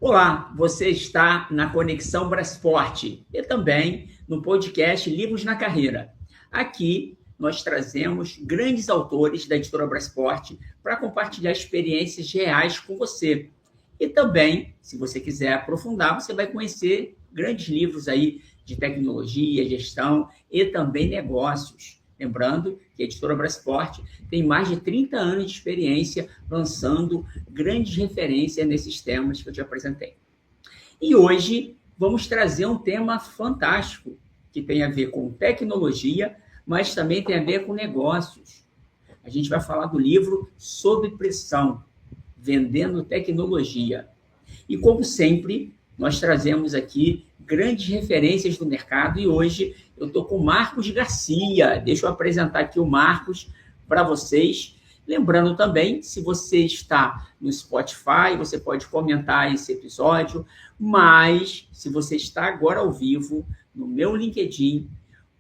Olá, você está na Conexão Brasport e também no podcast Livros na Carreira. Aqui nós trazemos grandes autores da editora Brasport para compartilhar experiências reais com você. E também, se você quiser aprofundar, você vai conhecer grandes livros aí de tecnologia, gestão e também negócios. Lembrando que a editora Brasport tem mais de 30 anos de experiência lançando grandes referências nesses temas que eu te apresentei. E hoje vamos trazer um tema fantástico, que tem a ver com tecnologia, mas também tem a ver com negócios. A gente vai falar do livro Sob Pressão, Vendendo Tecnologia. E como sempre, nós trazemos aqui grandes referências do mercado e hoje eu estou com o Marcos Garcia. Deixa eu apresentar aqui o Marcos para vocês. Lembrando também, se você está no Spotify, você pode comentar esse episódio, mas se você está agora ao vivo no meu LinkedIn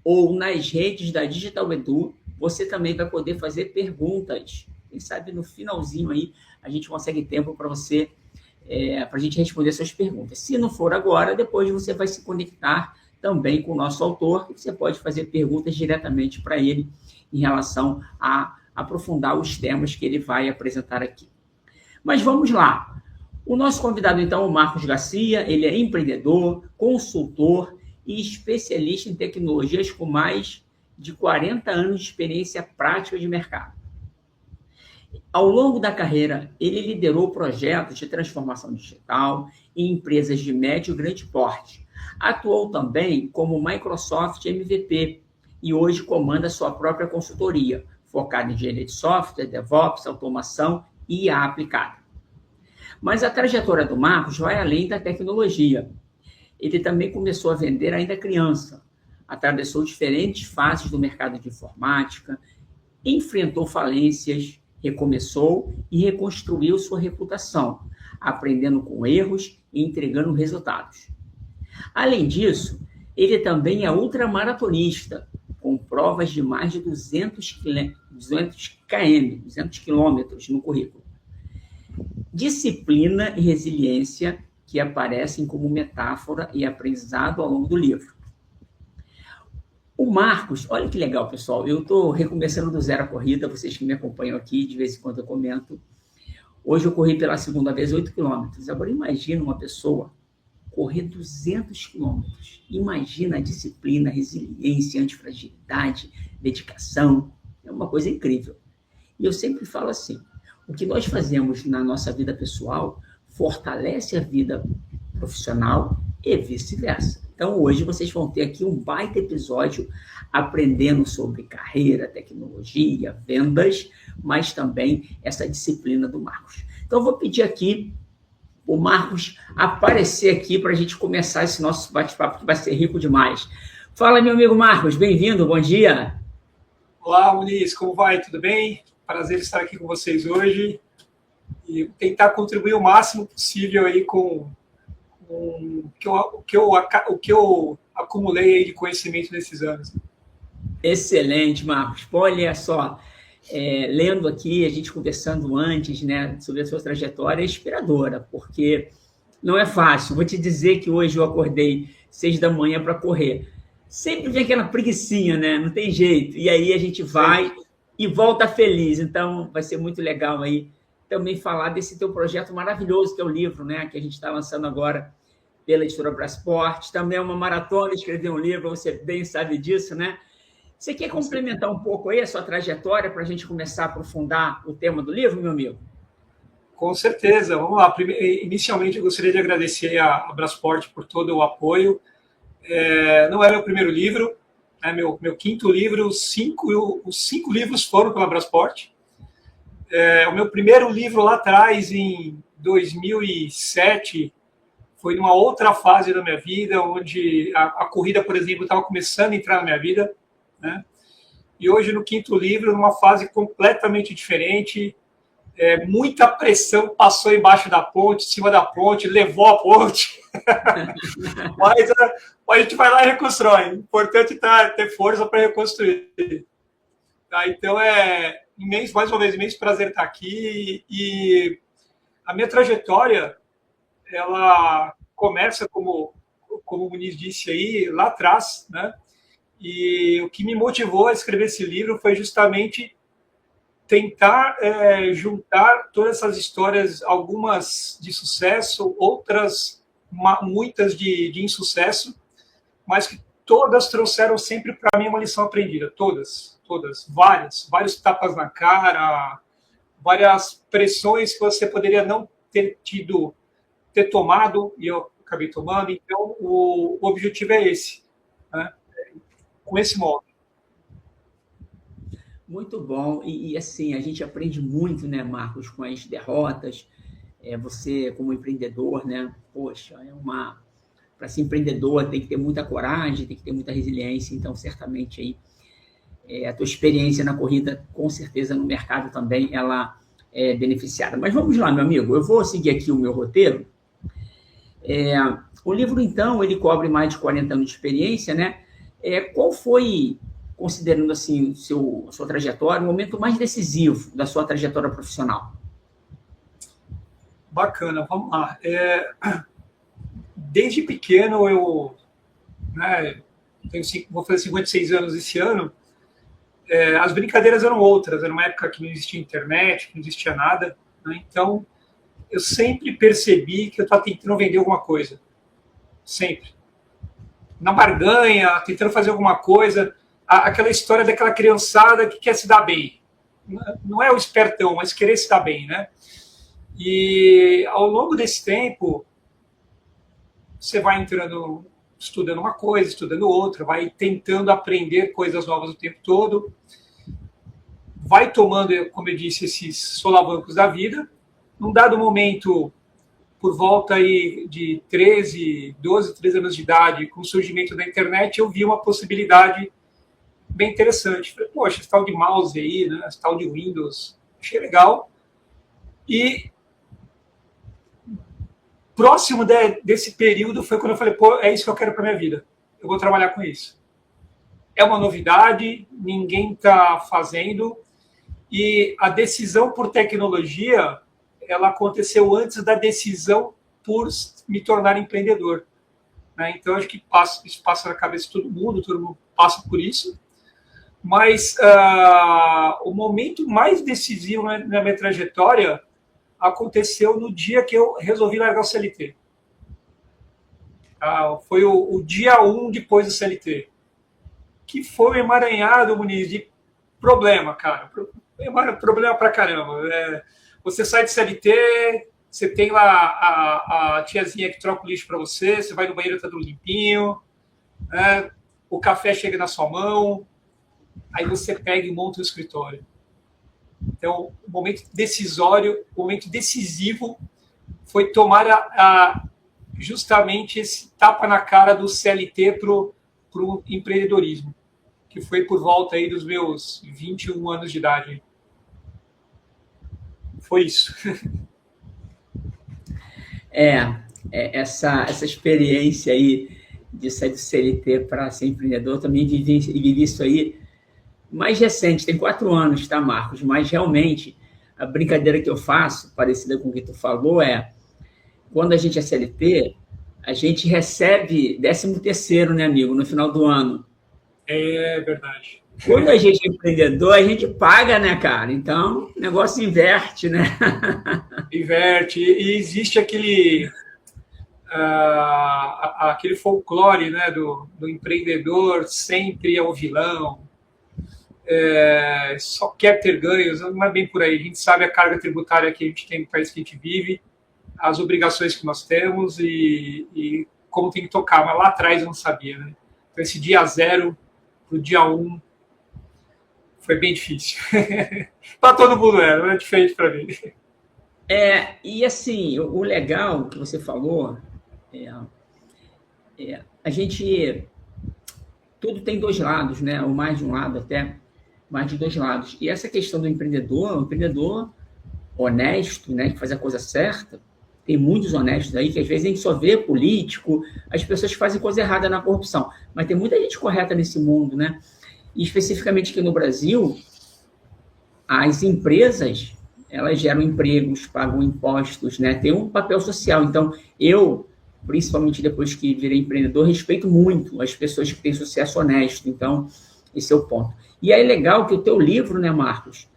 ou nas redes da Digital Edu, você também vai poder fazer perguntas. Quem sabe no finalzinho aí a gente consegue tempo para você, para a gente responder suas perguntas. Se não for agora, depois você vai se conectar também com o nosso autor, e você pode fazer perguntas diretamente para ele em relação a aprofundar os temas que ele vai apresentar aqui. Mas vamos lá. O nosso convidado, então, é o Marcos Garcia. Ele é empreendedor, consultor e especialista em tecnologias com mais de 40 anos de experiência prática de mercado. Ao longo da carreira, ele liderou projetos de transformação digital em empresas de médio e grande porte. Atuou também como Microsoft MVP e hoje comanda sua própria consultoria, focada em engenharia de software, DevOps, automação e IA aplicada. Mas a trajetória do Marcos vai além da tecnologia. Ele também começou a vender ainda criança, atravessou diferentes fases do mercado de informática, enfrentou falências, recomeçou e reconstruiu sua reputação, aprendendo com erros e entregando resultados. Além disso, ele também é ultramaratonista, com provas de mais de 200 quilômetros no currículo. Disciplina e resiliência que aparecem como metáfora e aprendizado ao longo do livro. O Marcos, olha que legal, pessoal, eu estou recomeçando do zero a corrida, vocês que me acompanham aqui, de vez em quando eu comento. Hoje eu corri pela segunda vez 8 quilômetros. Agora imagina uma pessoa correr 200 quilômetros. Imagina a disciplina, a resiliência, a antifragilidade, dedicação. É uma coisa incrível. E eu sempre falo assim, o que nós fazemos na nossa vida pessoal fortalece a vida profissional e vice-versa. Então, hoje vocês vão ter aqui um baita episódio aprendendo sobre carreira, tecnologia, vendas, mas também essa disciplina do Marcos. Então, eu vou pedir aqui o Marcos aparecer aqui para a gente começar esse nosso bate-papo, que vai ser rico demais. Fala, meu amigo Marcos, bem-vindo, bom dia. Olá, Muniz, como vai? Tudo bem? Prazer estar aqui com vocês hoje e tentar contribuir o máximo possível aí com o que eu acumulei aí de conhecimento nesses anos. Excelente, Marcos. Olha só, lendo aqui, a gente conversando antes, né, sobre a sua trajetória, é inspiradora, porque não é fácil. Vou te dizer que hoje eu acordei 6 da manhã para correr. Sempre vem aquela preguicinha, né? Não tem jeito. E aí a gente vai e volta feliz. Então, vai ser muito legal aí também falar desse teu projeto maravilhoso, que é o livro, né, que a gente está lançando agora pela editora Brasport. Também é uma maratona escrever um livro, você bem sabe disso, né? Você quer complementar um pouco aí a sua trajetória para a gente começar a aprofundar o tema do livro, meu amigo? Com certeza. Vamos lá. Inicialmente, eu gostaria de agradecer a Brasport por todo o apoio. Não é meu primeiro livro, é meu quinto livro. Os cinco livros foram pela Brasport. O meu primeiro livro lá atrás, em 2007, foi numa outra fase da minha vida, onde a corrida, por exemplo, estava começando a entrar na minha vida, né? E hoje, no quinto livro, numa fase completamente diferente, muita pressão passou embaixo da ponte, em cima da ponte, levou a ponte. Mas a gente vai lá e reconstrói. O importante é ter força para reconstruir. Tá? Então, mais uma vez, imenso prazer estar aqui. E a minha trajetória ela começa, como o Muniz disse aí, lá atrás, né? E o que me motivou a escrever esse livro foi justamente tentar juntar todas essas histórias, algumas de sucesso, outras, muitas de insucesso, mas que todas trouxeram sempre para mim uma lição aprendida, todas, vários tapas na cara, várias pressões que você poderia não ter tomado, e eu acabei tomando. Então, o objetivo é esse, né? Com esse modo. Muito bom. E assim, a gente aprende muito, né, Marcos, com as derrotas. Você, como empreendedor, né? Poxa, para ser empreendedor tem que ter muita coragem, tem que ter muita resiliência. Então, certamente aí a tua experiência na corrida, com certeza no mercado também, ela é beneficiada. Mas vamos lá, meu amigo. Eu vou seguir aqui o meu roteiro. O livro, então, ele cobre mais de 40 anos de experiência, né? Qual foi, considerando assim a sua trajetória, o momento mais decisivo da sua trajetória profissional? Bacana, vamos lá. Desde pequeno eu, né, vou fazer 56 anos esse ano. As brincadeiras eram outras. Era uma época que não existia internet, que não existia nada, né? Então eu sempre percebi que eu estava tentando vender alguma coisa, sempre. Na barganha, tentando fazer alguma coisa, aquela história daquela criançada que quer se dar bem. Não é o espertão, mas querer se dar bem, né? E ao longo desse tempo, você vai entrando, estudando uma coisa, estudando outra, vai tentando aprender coisas novas o tempo todo, vai tomando, como eu disse, esses solavancos da vida. Num dado momento, por volta aí de 13 anos de idade, com o surgimento da internet, eu vi uma possibilidade bem interessante. Falei, poxa, esse tal de mouse aí, né, esse tal de Windows, achei legal. E próximo desse período foi quando eu falei, pô, é isso que eu quero para minha vida. Eu vou trabalhar com isso. É uma novidade, ninguém está fazendo, e a decisão por tecnologia, ela aconteceu antes da decisão por me tornar empreendedor, né? Então, acho que isso passa na cabeça de todo mundo passa por isso. Mas o momento mais decisivo na minha trajetória aconteceu no dia que eu resolvi largar o CLT. Foi o dia 1 depois do CLT. Que foi um emaranhado, Muniz, de problema, cara. Problema pra caramba. Você sai de CLT, você tem lá a tiazinha que troca o lixo para você, você vai no banheiro, tá tudo limpinho, né? O café chega na sua mão, aí você pega e monta o escritório. Então, o momento decisório, o momento decisivo foi tomar justamente esse tapa na cara do CLT para o empreendedorismo, que foi por volta aí dos meus 21 anos de idade. Foi isso. Essa experiência aí de sair do CLT para ser empreendedor, também vivi isso aí mais recente, tem 4 anos, tá, Marcos? Mas realmente, a brincadeira que eu faço, parecida com o que tu falou, quando a gente é CLT, a gente recebe 13º, né, amigo, no final do ano. É verdade. Quando a gente é empreendedor, a gente paga, né, cara? Então, o negócio inverte, né? Inverte. E existe aquele folclore, né, do empreendedor sempre é o vilão, só quer ter ganhos. Não é bem por aí. A gente sabe a carga tributária que a gente tem no país que a gente vive, as obrigações que nós temos e como tem que tocar. Mas lá atrás eu não sabia, né? Então, esse dia 0 para o dia 1 foi bem difícil. Para todo mundo não é diferente para mim. E assim, o legal que você falou, a gente, tudo tem 2 lados, né? Ou mais de um lado até, mais de 2 lados. E essa questão do empreendedor, um empreendedor honesto, né? Que faz a coisa certa, tem muitos honestos aí, que às vezes a gente só vê político, as pessoas que fazem coisa errada na corrupção, mas tem muita gente correta nesse mundo, né? E especificamente aqui no Brasil, as empresas, elas geram empregos, pagam impostos, né? Tem um papel social. Então, eu, principalmente depois que virei empreendedor, respeito muito as pessoas que têm sucesso honesto. Então, esse é o ponto. E aí é legal que o teu livro, né, Marcos,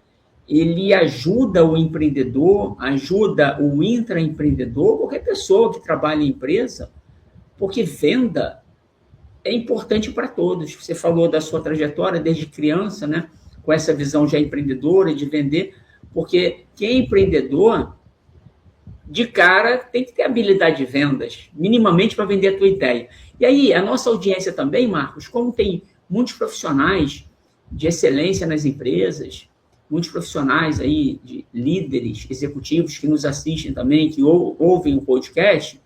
ele ajuda o empreendedor, ajuda o intraempreendedor, qualquer pessoa que trabalha em empresa, porque venda é importante para todos. Você falou da sua trajetória desde criança, né, com essa visão já empreendedora de vender, porque quem é empreendedor, de cara, tem que ter habilidade de vendas, minimamente para vender a tua ideia. E aí, a nossa audiência também, Marcos, como tem muitos profissionais de excelência nas empresas, muitos profissionais aí, de líderes executivos que nos assistem também, que ouvem o podcast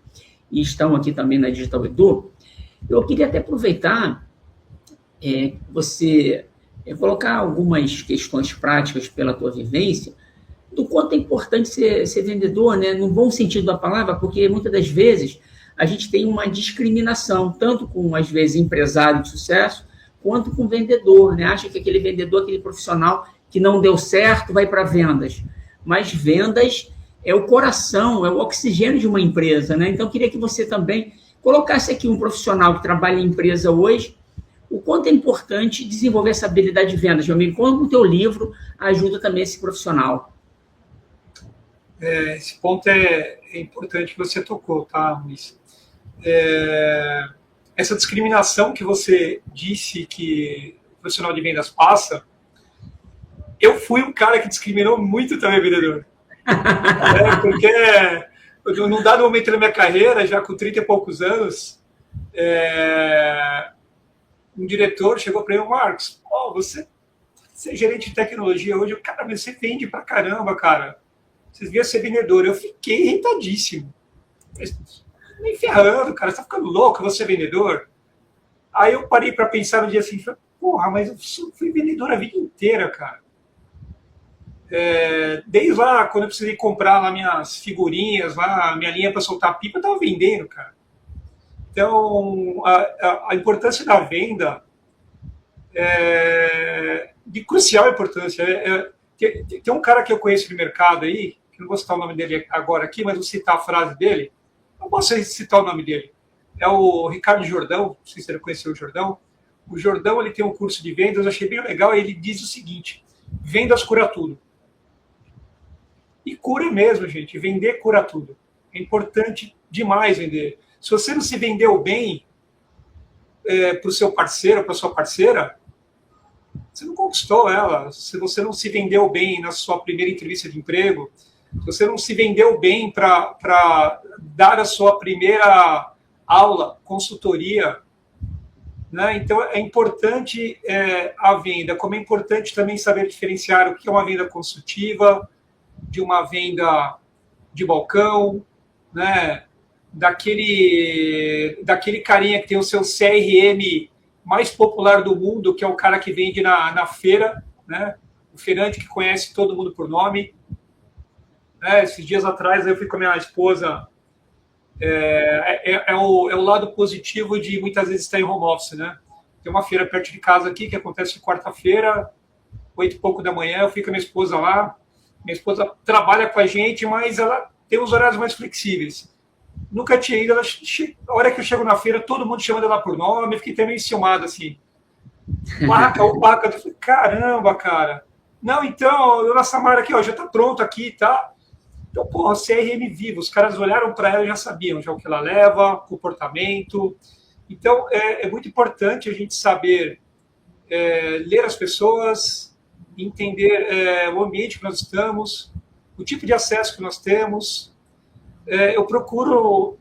e estão aqui também na Digital Edu, eu queria até aproveitar você colocar algumas questões práticas pela tua vivência, do quanto é importante ser vendedor, né? No bom sentido da palavra, porque muitas das vezes a gente tem uma discriminação, tanto com, às vezes, empresário de sucesso, quanto com vendedor, né? Acha que aquele vendedor, aquele profissional que não deu certo, vai para vendas. Mas vendas é o coração, é o oxigênio de uma empresa, né? Então, eu queria que você também colocasse aqui um profissional que trabalha em empresa hoje, o quanto é importante desenvolver essa habilidade de vendas, meu amigo, como o teu livro ajuda também esse profissional. Esse ponto é importante que você tocou, tá, Luiz? Essa discriminação que você disse que o profissional de vendas passa, eu fui um cara que discriminou muito também, vendedor. Porque num dado momento da minha carreira, já com 30 e poucos anos, um diretor chegou para mim, Marcos, você é gerente de tecnologia hoje, cara, você vende pra caramba, cara. Você devia ser vendedor. Eu fiquei irritadíssimo. Me ferrando, cara, você tá ficando louco, você é vendedor? Aí eu parei para pensar no dia assim, porra, mas eu fui vendedor a vida inteira, cara. Desde lá, quando eu precisei comprar lá minhas figurinhas, lá, minha linha para soltar pipa, eu tava vendendo, cara. Então, a importância da venda é de crucial importância. Tem um cara que eu conheço no mercado aí, que não vou citar o nome dele agora aqui, mas vou citar a frase dele. Não posso citar o nome dele. É o Ricardo Jordão, não sei se você conheceu o Jordão. O Jordão, ele tem um curso de vendas, eu achei bem legal, e ele diz o seguinte, vendas cura tudo. E cura mesmo, gente, vender cura tudo. É importante demais vender. Se você não se vendeu bem para o seu parceiro, para a sua parceira, você não conquistou ela. Se você não se vendeu bem na sua primeira entrevista de emprego, se você não se vendeu bem para dar a sua primeira aula, consultoria, né? Então é importante a venda, como é importante também saber diferenciar o que é uma venda consultiva de uma venda de balcão, né? Daquele carinha que tem o seu CRM mais popular do mundo, que é o cara que vende na feira, né? O feirante que conhece todo mundo por nome. Esses dias atrás eu fui com a minha esposa. O lado positivo de muitas vezes estar em home office, né? Tem uma feira perto de casa aqui que acontece quarta-feira, 8 e pouco da manhã. Eu fico com a minha esposa lá. Minha esposa trabalha com a gente, mas ela tem os horários mais flexíveis. Nunca tinha ido. A hora que eu chego na feira, todo mundo chamando ela por nome. Eu fiquei até meio enciumado, assim. Paca. Eu falei, caramba, cara. Não, então, dona Samara aqui, ó, já tá pronto aqui, tá? Então, porra, CRM vivo. Os caras olharam para ela e já sabiam já o que ela leva, comportamento. Então, é muito importante a gente saber ler as pessoas, entender o ambiente que nós estamos, o tipo de acesso que nós temos. Eu procuro,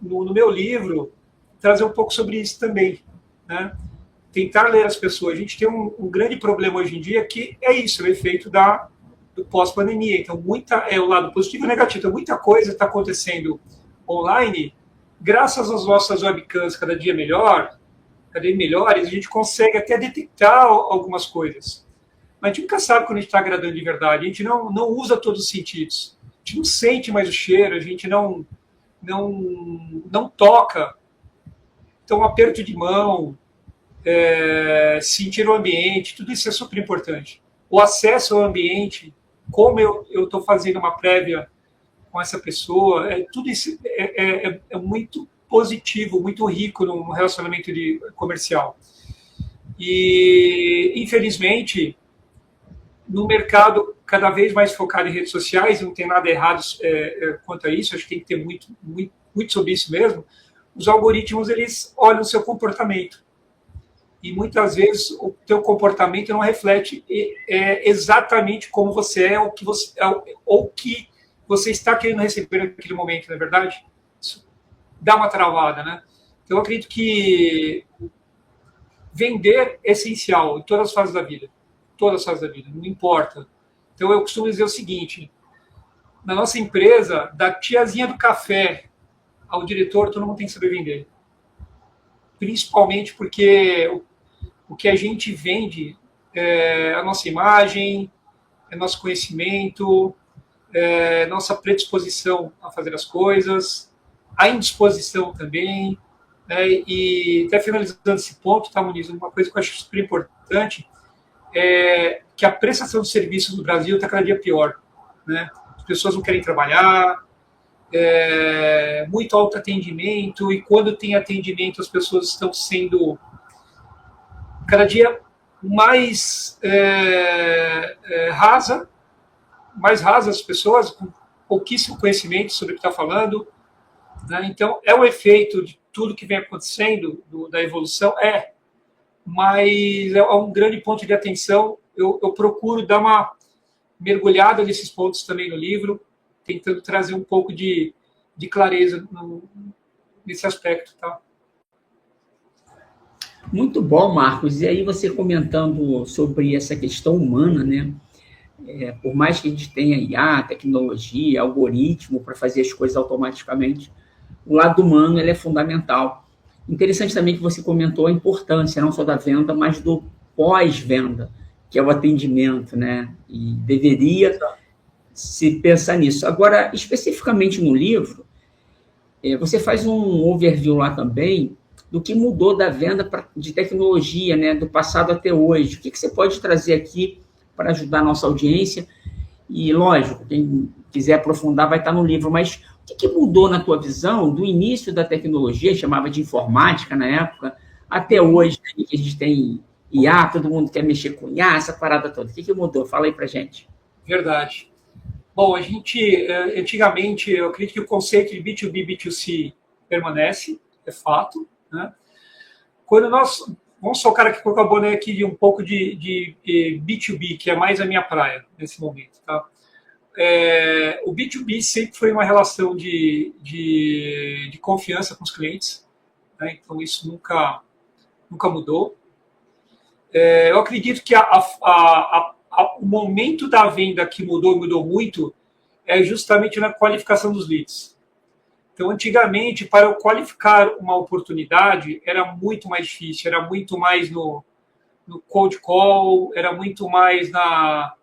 no meu livro, trazer um pouco sobre isso também, né? Tentar ler as pessoas. A gente tem um grande problema hoje em dia que é isso, o efeito do pós-pandemia. Então, o lado positivo e negativo. Então, muita coisa está acontecendo online, graças às nossas webcams cada dia melhores, a gente consegue até detectar algumas coisas. Mas a gente nunca sabe quando a gente está agradando de verdade. A gente não usa todos os sentidos. A gente não sente mais o cheiro, a gente não toca. Então, um aperto de mão, sentir o ambiente, tudo isso é super importante. O acesso ao ambiente como eu estou fazendo uma prévia com essa pessoa, tudo isso é muito positivo, muito rico no relacionamento comercial. E, infelizmente, no mercado cada vez mais focado em redes sociais, não tem nada errado quanto a isso, acho que tem que ter muito sobre isso mesmo, os algoritmos, eles olham o seu comportamento. E muitas vezes o teu comportamento não reflete exatamente como você é, ou que você está querendo receber naquele momento, não é verdade? Isso dá uma travada, né? Então, eu acredito que vender é essencial em todas as fases da vida. Todas as fases da vida, não importa. Então, eu costumo dizer o seguinte, na nossa empresa, da tiazinha do café ao diretor, todo mundo tem que saber vender. Principalmente porque o que a gente vende é a nossa imagem, é nosso conhecimento, é nossa predisposição a fazer as coisas, a indisposição também. E até finalizando esse ponto, tá, Muniz, uma coisa que eu acho super importante é que a prestação de serviços no Brasil está cada dia pior. Né? As pessoas não querem trabalhar, muito autoatendimento, e quando tem atendimento, as pessoas estão sendo cada dia mais mais rasas as pessoas, com pouquíssimo conhecimento sobre o que está falando. Né? Então, é o efeito de tudo que vem acontecendo, da evolução, mas é um grande ponto de atenção. Eu procuro dar uma mergulhada nesses pontos também no livro, tentando trazer um pouco de clareza nesse aspecto. Tá? Muito bom, Marcos. E aí você comentando sobre essa questão humana, né? Por mais que a gente tenha IA, tecnologia, algoritmo para fazer as coisas automaticamente, o lado humano ele é fundamental. Interessante também que você comentou a importância não só da venda, mas do pós-venda, que é o atendimento, né? E deveria se pensar nisso. Agora, especificamente no livro, você faz um overview lá também do que mudou da venda de tecnologia, né? Do passado até hoje. O que você pode trazer aqui para ajudar a nossa audiência? E, lógico, quem quiser aprofundar vai estar no livro, mas o que mudou na tua visão do início da tecnologia, chamava de informática na época, até hoje, né, que a gente tem IA, todo mundo quer mexer com IA, essa parada toda. O que mudou? Fala aí pra gente. Verdade. Bom, a gente, antigamente, eu acredito que o conceito de B2B, B2C permanece, é fato. Né? Quando nós... Vamos focar aqui com o boné aqui de um pouco de B2B, que é mais a minha praia nesse momento. Tá? O B2B sempre foi uma relação de confiança com os clientes. Né? Então, isso nunca mudou. Eu acredito que o momento da venda que mudou muito, é justamente na qualificação dos leads. Então, antigamente, para eu qualificar uma oportunidade, era muito mais difícil, era muito mais no cold call, era muito mais na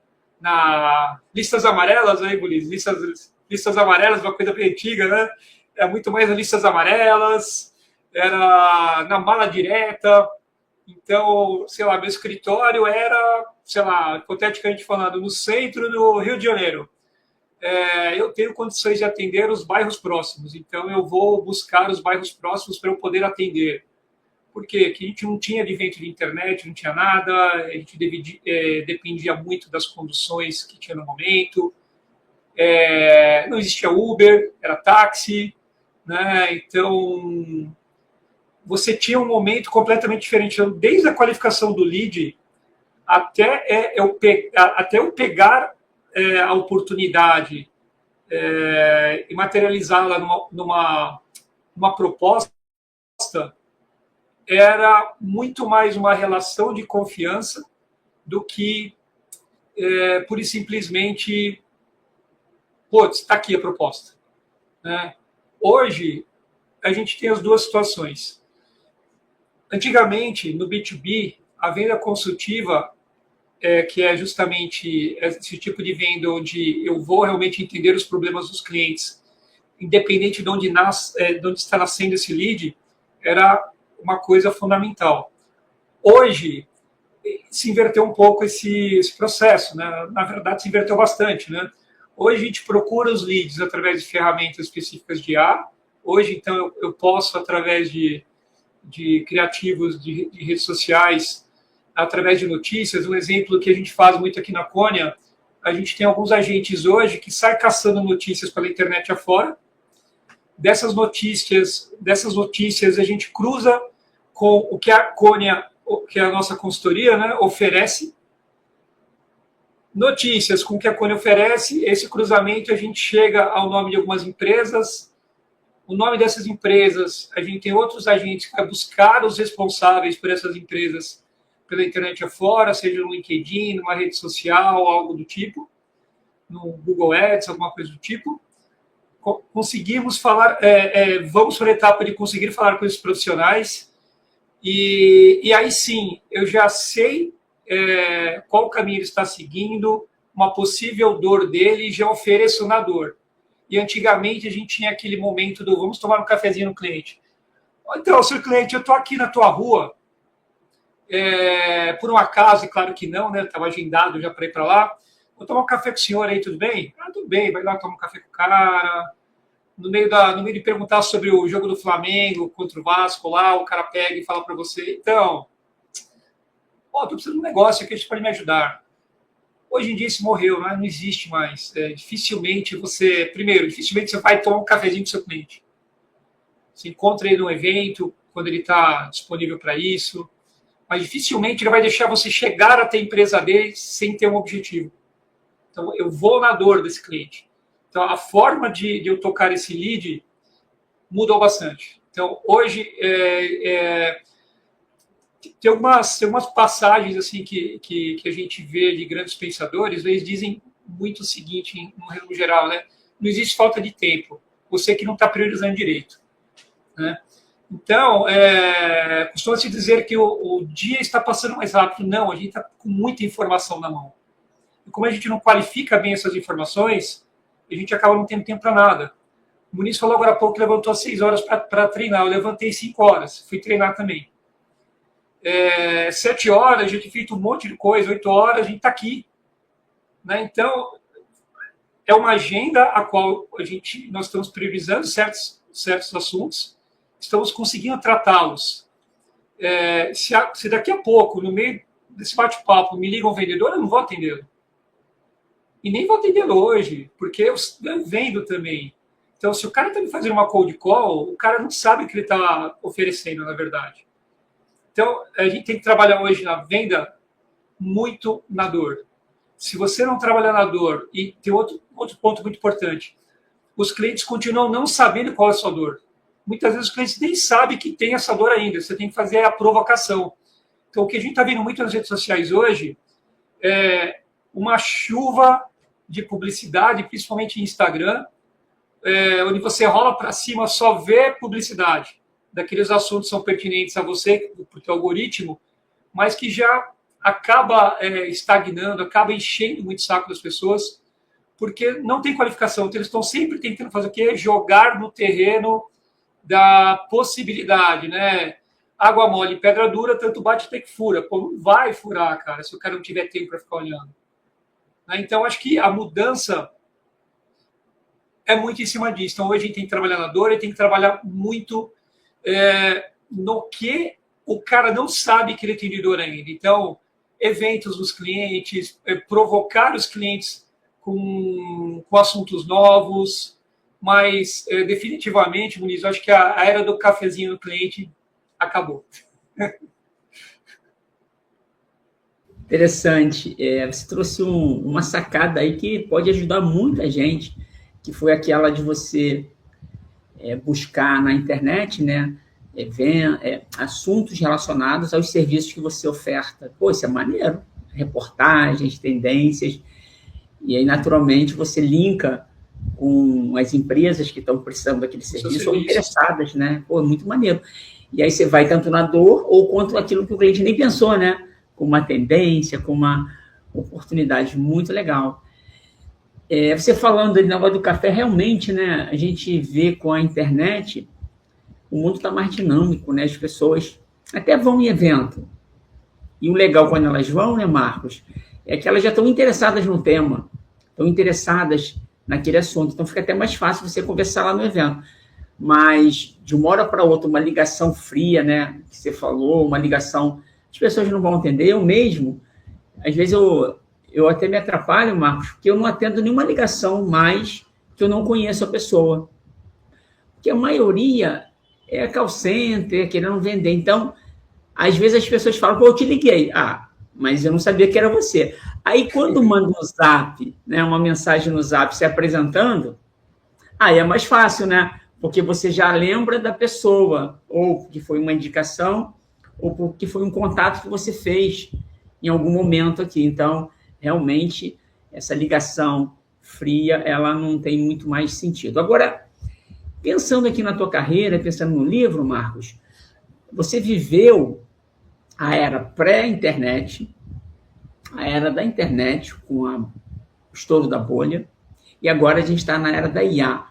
listas amarelas, aí, Gulis? Listas amarelas, uma coisa bem antiga, né? Era muito mais nas listas amarelas, era na mala direta. Então, sei lá, meu escritório era, sei lá, hipoteticamente falando, no centro do Rio de Janeiro. Eu tenho condições de atender os bairros próximos, então eu vou buscar os bairros próximos para eu poder atender. Por quê? Porque a gente não tinha advento de internet, não tinha nada, a gente dependia muito das conduções que tinha no momento, não existia Uber, era táxi, né? Então você tinha um momento completamente diferente, então, desde a qualificação do lead até eu pegar a oportunidade e materializá-la numa proposta, era muito mais uma relação de confiança do que pura e simplesmente, está aqui a proposta. Né? Hoje, a gente tem as duas situações. Antigamente, no B2B, a venda consultiva, que é justamente esse tipo de venda onde eu vou realmente entender os problemas dos clientes, independente de onde está nascendo esse lead, era uma coisa fundamental. Hoje, se inverteu um pouco esse processo, né? Na verdade, se inverteu bastante, né? Hoje a gente procura os leads através de ferramentas específicas de IA. Hoje, então, eu posso, através de criativos de redes sociais, através de notícias. Um exemplo que a gente faz muito aqui na Cônia, a gente tem alguns agentes hoje que saem caçando notícias pela internet afora. Dessas notícias a gente cruza com o que a Cônia, que é a nossa consultoria, né, oferece. Notícias com o que a Cônia oferece, esse cruzamento a gente chega ao nome de algumas empresas. O nome dessas empresas, a gente tem outros agentes que vão buscar os responsáveis por essas empresas pela internet afora, seja no LinkedIn, numa rede social, algo do tipo, no Google Ads, alguma coisa do tipo. Conseguimos falar, vamos para a etapa de conseguir falar com esses profissionais, e aí sim, eu já sei qual caminho ele está seguindo, uma possível dor dele, e já ofereço na dor. E antigamente a gente tinha aquele momento do vamos tomar um cafezinho no cliente. Então, senhor cliente, eu estou aqui na tua rua, por um acaso, e claro que não, né? Estava agendado já para ir para lá. Vou tomar um café com o senhor aí, tudo bem? Ah, tudo bem, vai lá tomar um café com o cara. No meio de perguntar sobre o jogo do Flamengo contra o Vasco lá, o cara pega e fala para você, então, estou precisando de um negócio aqui, a gente pode me ajudar. Hoje em dia isso morreu, né? Não existe mais. Dificilmente você vai tomar um cafezinho com o seu cliente. Você encontra ele num evento, quando ele está disponível para isso, mas dificilmente ele vai deixar você chegar até a empresa dele sem ter um objetivo. Então, eu vou na dor desse cliente. Então, a forma de eu tocar esse lead mudou bastante. Então, hoje, tem algumas passagens assim que a gente vê de grandes pensadores, eles dizem muito o seguinte, no geral, né? Não existe falta de tempo, você que não está priorizando direito, né? Então, costuma-se dizer que o dia está passando mais rápido. Não, a gente está com muita informação na mão. E como a gente não qualifica bem essas informações, a gente acaba não tendo tempo para nada. O Muniz falou agora há pouco que levantou às 6 horas para treinar. Eu levantei 5 horas, fui treinar também. 7 horas, a gente feito um monte de coisa, 8 horas, a gente está aqui. Né? Então, é uma agenda a qual nós estamos priorizando certos assuntos, estamos conseguindo tratá-los. Se daqui a pouco, no meio desse bate-papo, me liga um vendedor, eu não vou atendê-lo. E nem vou atendê-lo hoje, porque eu vendo também. Então, se o cara está me fazendo uma cold call, o cara não sabe o que ele está oferecendo, na verdade. Então, a gente tem que trabalhar hoje na venda muito na dor. Se você não trabalhar na dor, e tem outro ponto muito importante, os clientes continuam não sabendo qual é a sua dor. Muitas vezes os clientes nem sabem que tem essa dor ainda, você tem que fazer a provocação. Então, o que a gente está vendo muito nas redes sociais hoje é uma chuva de publicidade, principalmente em Instagram, onde você rola para cima, só vê publicidade daqueles assuntos que são pertinentes a você, para o teu algoritmo, mas que já acaba estagnando, acaba enchendo muito o saco das pessoas, porque não tem qualificação. Então, eles estão sempre tentando fazer o quê? Jogar no terreno da possibilidade, né? Água mole, pedra dura, tanto bate até que fura. Pô, não vai furar, cara, se o cara não tiver tempo para ficar olhando. Então, acho que a mudança é muito em cima disso. Então, hoje a gente tem que trabalhar na dor, e tem que trabalhar muito no que o cara não sabe que ele tem de dor ainda. Então, eventos dos clientes, provocar os clientes com assuntos novos, mas definitivamente, Muniz, eu acho que a era do cafezinho no cliente acabou. Interessante. Você trouxe uma sacada aí que pode ajudar muita gente, que foi aquela de você buscar na internet, né, assuntos relacionados aos serviços que você oferta. Pô, isso é maneiro. Reportagens, tendências. E aí, naturalmente, você linka com as empresas que estão precisando daquele serviço ou interessadas, né? Pô, muito maneiro. E aí você vai tanto na dor ou quanto aquilo que o cliente nem pensou, né? Com uma tendência, com uma oportunidade muito legal. Você falando ali na hora do café, realmente, né? A gente vê com a internet, o mundo está mais dinâmico, né? As pessoas até vão em evento, E o legal quando elas vão, né, Marcos, é que elas já estão interessadas no tema, estão interessadas naquele assunto, então fica até mais fácil você conversar lá no evento. Mas de uma hora para outra, uma ligação fria, né, que você falou, uma ligação, as pessoas não vão entender. Eu mesmo, às vezes eu até me atrapalho, Marcos, porque eu não atendo nenhuma ligação mais que eu não conheço a pessoa. Porque a maioria é call center, querendo vender. Então, às vezes as pessoas falam, pô, eu te liguei. Ah, mas eu não sabia que era você. Aí, quando manda um zap, né, uma mensagem no zap se apresentando, aí é mais fácil, né? Porque você já lembra da pessoa, ou que foi uma indicação, ou porque foi um contato que você fez em algum momento aqui. Então, realmente, essa ligação fria, ela não tem muito mais sentido. Agora, pensando aqui na tua carreira, pensando no livro, Marcos, você viveu a era pré-internet, a era da internet, com o estouro da bolha, e agora a gente está na era da IA.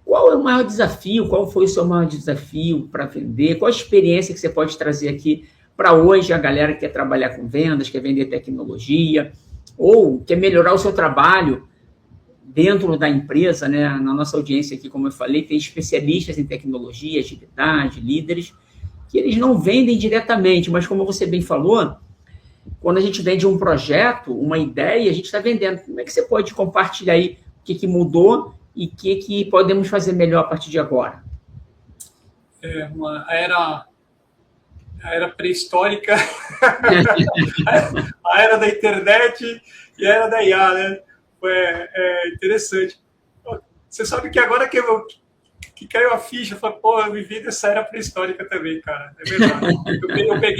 Qual é o maior desafio? Qual foi o seu maior desafio para vender? Qual a experiência que você pode trazer aqui para hoje a galera que quer trabalhar com vendas, quer vender tecnologia, ou quer melhorar o seu trabalho dentro da empresa, né? Na nossa audiência aqui, como eu falei, tem especialistas em tecnologia, agilidade, líderes, que eles não vendem diretamente, mas como você bem falou, quando a gente vende um projeto, uma ideia, a gente está vendendo. Como é que você pode compartilhar aí o que mudou e o que podemos fazer melhor a partir de agora? A era pré-histórica, a era da internet e a era da IA, né? É interessante. Você sabe que agora que caiu a ficha, eu falei, pô, eu vivi dessa era pré-histórica também, cara. É verdade.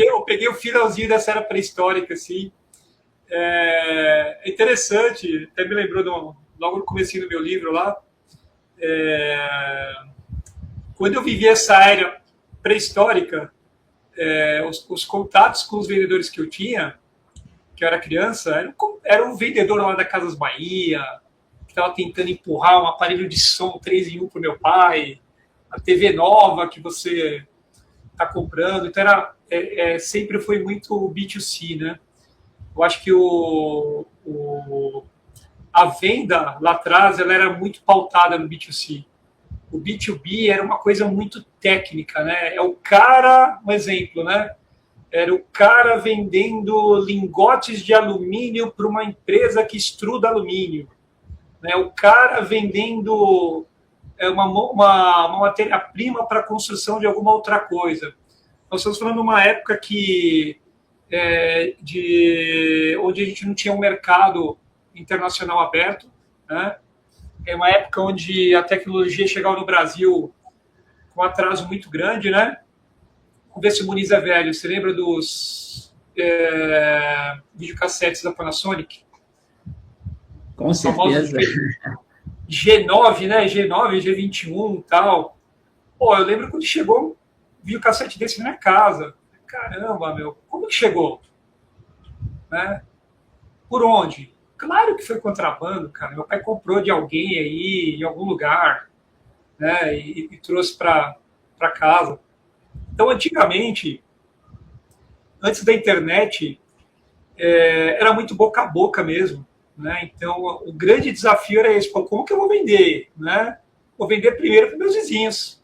Eu peguei o finalzinho dessa era pré-histórica, assim. É interessante, até me lembrou logo no comecinho do meu livro lá. Quando eu vivi essa era pré-histórica, os contatos com os vendedores que eu tinha, que eu era criança, era um vendedor lá da Casas Bahia, que estava tentando empurrar um aparelho de som 3 em 1 para o meu pai, a TV nova que você está comprando. Então, sempre foi muito B2C, né? Eu acho que a venda lá atrás ela era muito pautada no B2C. O B2B era uma coisa muito técnica, né? É o cara, um exemplo, né? Era o cara vendendo lingotes de alumínio para uma empresa que extruda alumínio. Né? O cara vendendo uma matéria-prima para a construção de alguma outra coisa. Nós estamos falando de uma época onde a gente não tinha um mercado internacional aberto, né? É uma época onde a tecnologia chegava no Brasil com um atraso muito grande, né? Vamos ver se o Muniz é velho. Você lembra dos videocassetes da Panasonic? Com certeza. G9, né? G9, G21 e tal. Pô, eu lembro quando chegou um videocassete desse na minha casa. Caramba, meu, como que chegou? Né? Por onde? Claro que foi contrabando, cara. Meu pai comprou de alguém aí, em algum lugar, né? E trouxe para casa. Então, antigamente, antes da internet, era muito boca a boca mesmo, né? Então, o grande desafio era esse: como que eu vou vender, né? Vou vender primeiro para meus vizinhos.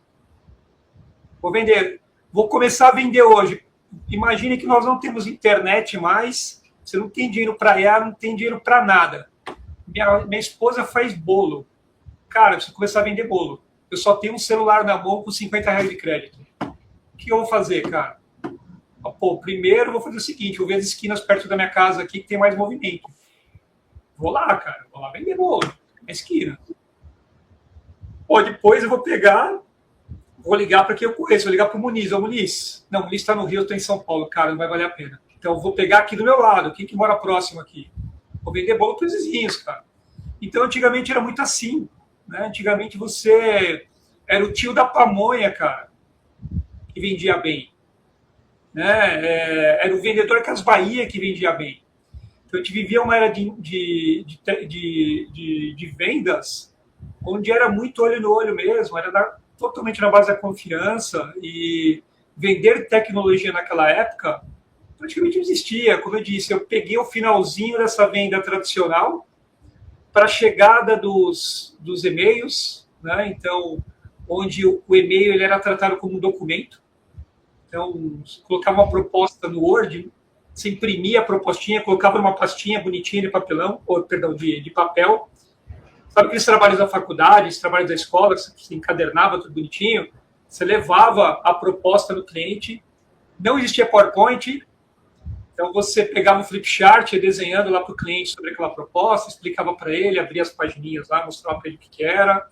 Vou começar a vender hoje. Imagine que nós não temos internet mais, você não tem dinheiro para IA, não tem dinheiro para nada. Minha esposa faz bolo. Cara, eu preciso começar a vender bolo. Eu só tenho um celular na mão com R$50 de crédito. O que eu vou fazer, cara? Pô, primeiro eu vou fazer o seguinte: eu vou ver as esquinas perto da minha casa aqui que tem mais movimento. Vou lá, cara. Vou lá vender bolo na esquina. Pô, depois eu vou vou ligar para quem eu conheço. Vou ligar para o Muniz. Ô, Muniz. Não, o Muniz está no Rio, eu estou em São Paulo. Cara, não vai valer a pena. Então, eu vou pegar aqui do meu lado. Quem que mora próximo aqui? Vou vender bolo para os vizinhos, cara. Então, antigamente era muito assim, né? Antigamente você era o tio da pamonha, cara, que vendia bem. Né? Era o vendedor Casas Bahia que vendia bem. Então, a gente vivia uma era de vendas onde era muito olho no olho mesmo, era totalmente na base da confiança, e vender tecnologia naquela época praticamente não existia. Como eu disse, eu peguei o finalzinho dessa venda tradicional para a chegada dos e-mails, né? Então, onde o e-mail ele era tratado como um documento. Então, você colocava uma proposta no Word, você imprimia a propostinha, colocava numa pastinha bonitinha de papelão, ou, perdão, de papel. Sabe aqueles trabalhos da faculdade, os trabalhos da escola, que você encadernava tudo bonitinho? Você levava a proposta no cliente, não existia PowerPoint, então você pegava um flipchart, ia desenhando lá para o cliente sobre aquela proposta, explicava para ele, abria as pagininhas lá, mostrava para ele o que era.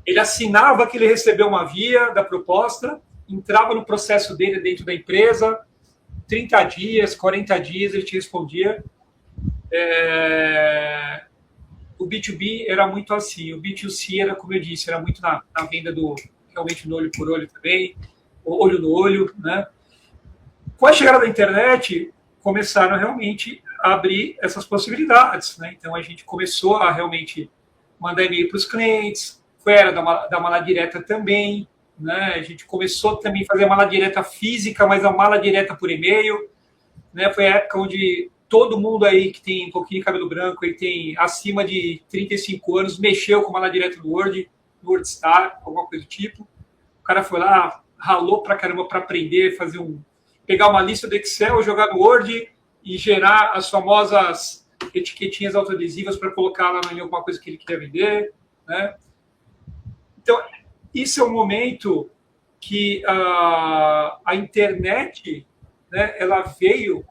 Ele assinava que ele recebeu uma via da proposta, entrava no processo dele dentro da empresa, 30 dias, 40 dias, ele te respondia. O B2B era muito assim, o B2C era, como eu disse, era muito na venda do realmente no olho por olho também, olho no olho, né? Com a chegada da internet, começaram realmente a abrir essas possibilidades, né? Então a gente começou a realmente mandar e-mail para os clientes, era da mala direta também, né? A gente começou também a fazer a mala direta física, mas a mala direta por e-mail, né? Foi a época onde todo mundo aí que tem um pouquinho de cabelo branco e tem acima de 35 anos mexeu com mala direta do Word, no WordStar, alguma coisa do tipo. O cara foi lá, ralou pra caramba para aprender, pegar uma lista do Excel, jogar no Word e gerar as famosas etiquetinhas autoadesivas para colocar lá em alguma coisa que ele queria vender, né? Então, isso é um momento que a internet, né, ela veio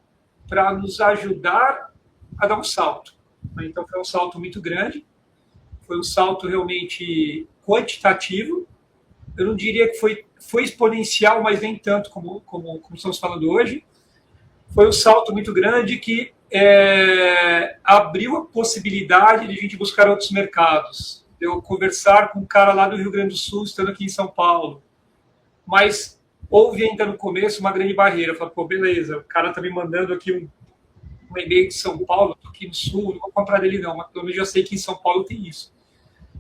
para nos ajudar a dar um salto. Então, foi um salto muito grande, foi um salto realmente quantitativo. Eu não diria que foi exponencial, mas nem tanto como estamos falando hoje. Foi um salto muito grande que abriu a possibilidade de a gente buscar outros mercados. Eu conversar com um cara lá do Rio Grande do Sul, estando aqui em São Paulo. Mas houve ainda no começo uma grande barreira. Eu falei, pô, beleza, o cara está me mandando aqui um e-mail de São Paulo, estou aqui no Sul, não vou comprar dele não, mas pelo menos já sei que em São Paulo tem isso.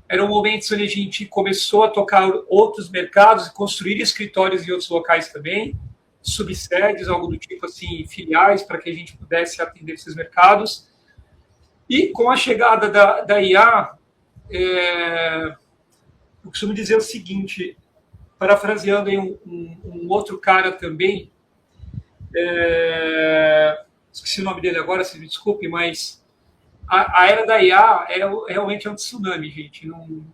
Eram momentos onde a gente começou a tocar outros mercados, construir escritórios em outros locais também, subsedes, algo do tipo assim, filiais, para que a gente pudesse atender esses mercados. E com a chegada da IA, eu costumo dizer o seguinte, parafraseando em um outro cara também, esqueci o nome dele agora, se me desculpe, mas a era da IA realmente é um tsunami, gente. Não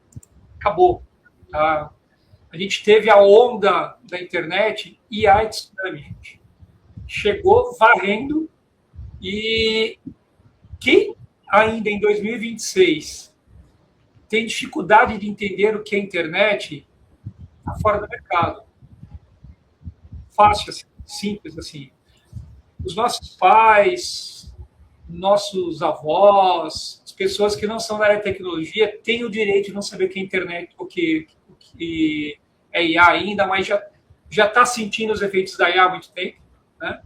acabou. Tá? A gente teve a onda da internet, IA é tsunami, gente. Chegou varrendo e quem ainda em 2026 tem dificuldade de entender o que é internet, está fora do mercado. Fácil, assim, simples assim. Os nossos pais, nossos avós, as pessoas que não são da área de tecnologia têm o direito de não saber o que é internet, o que é IA ainda, mas já está sentindo os efeitos da IA há muito tempo, né?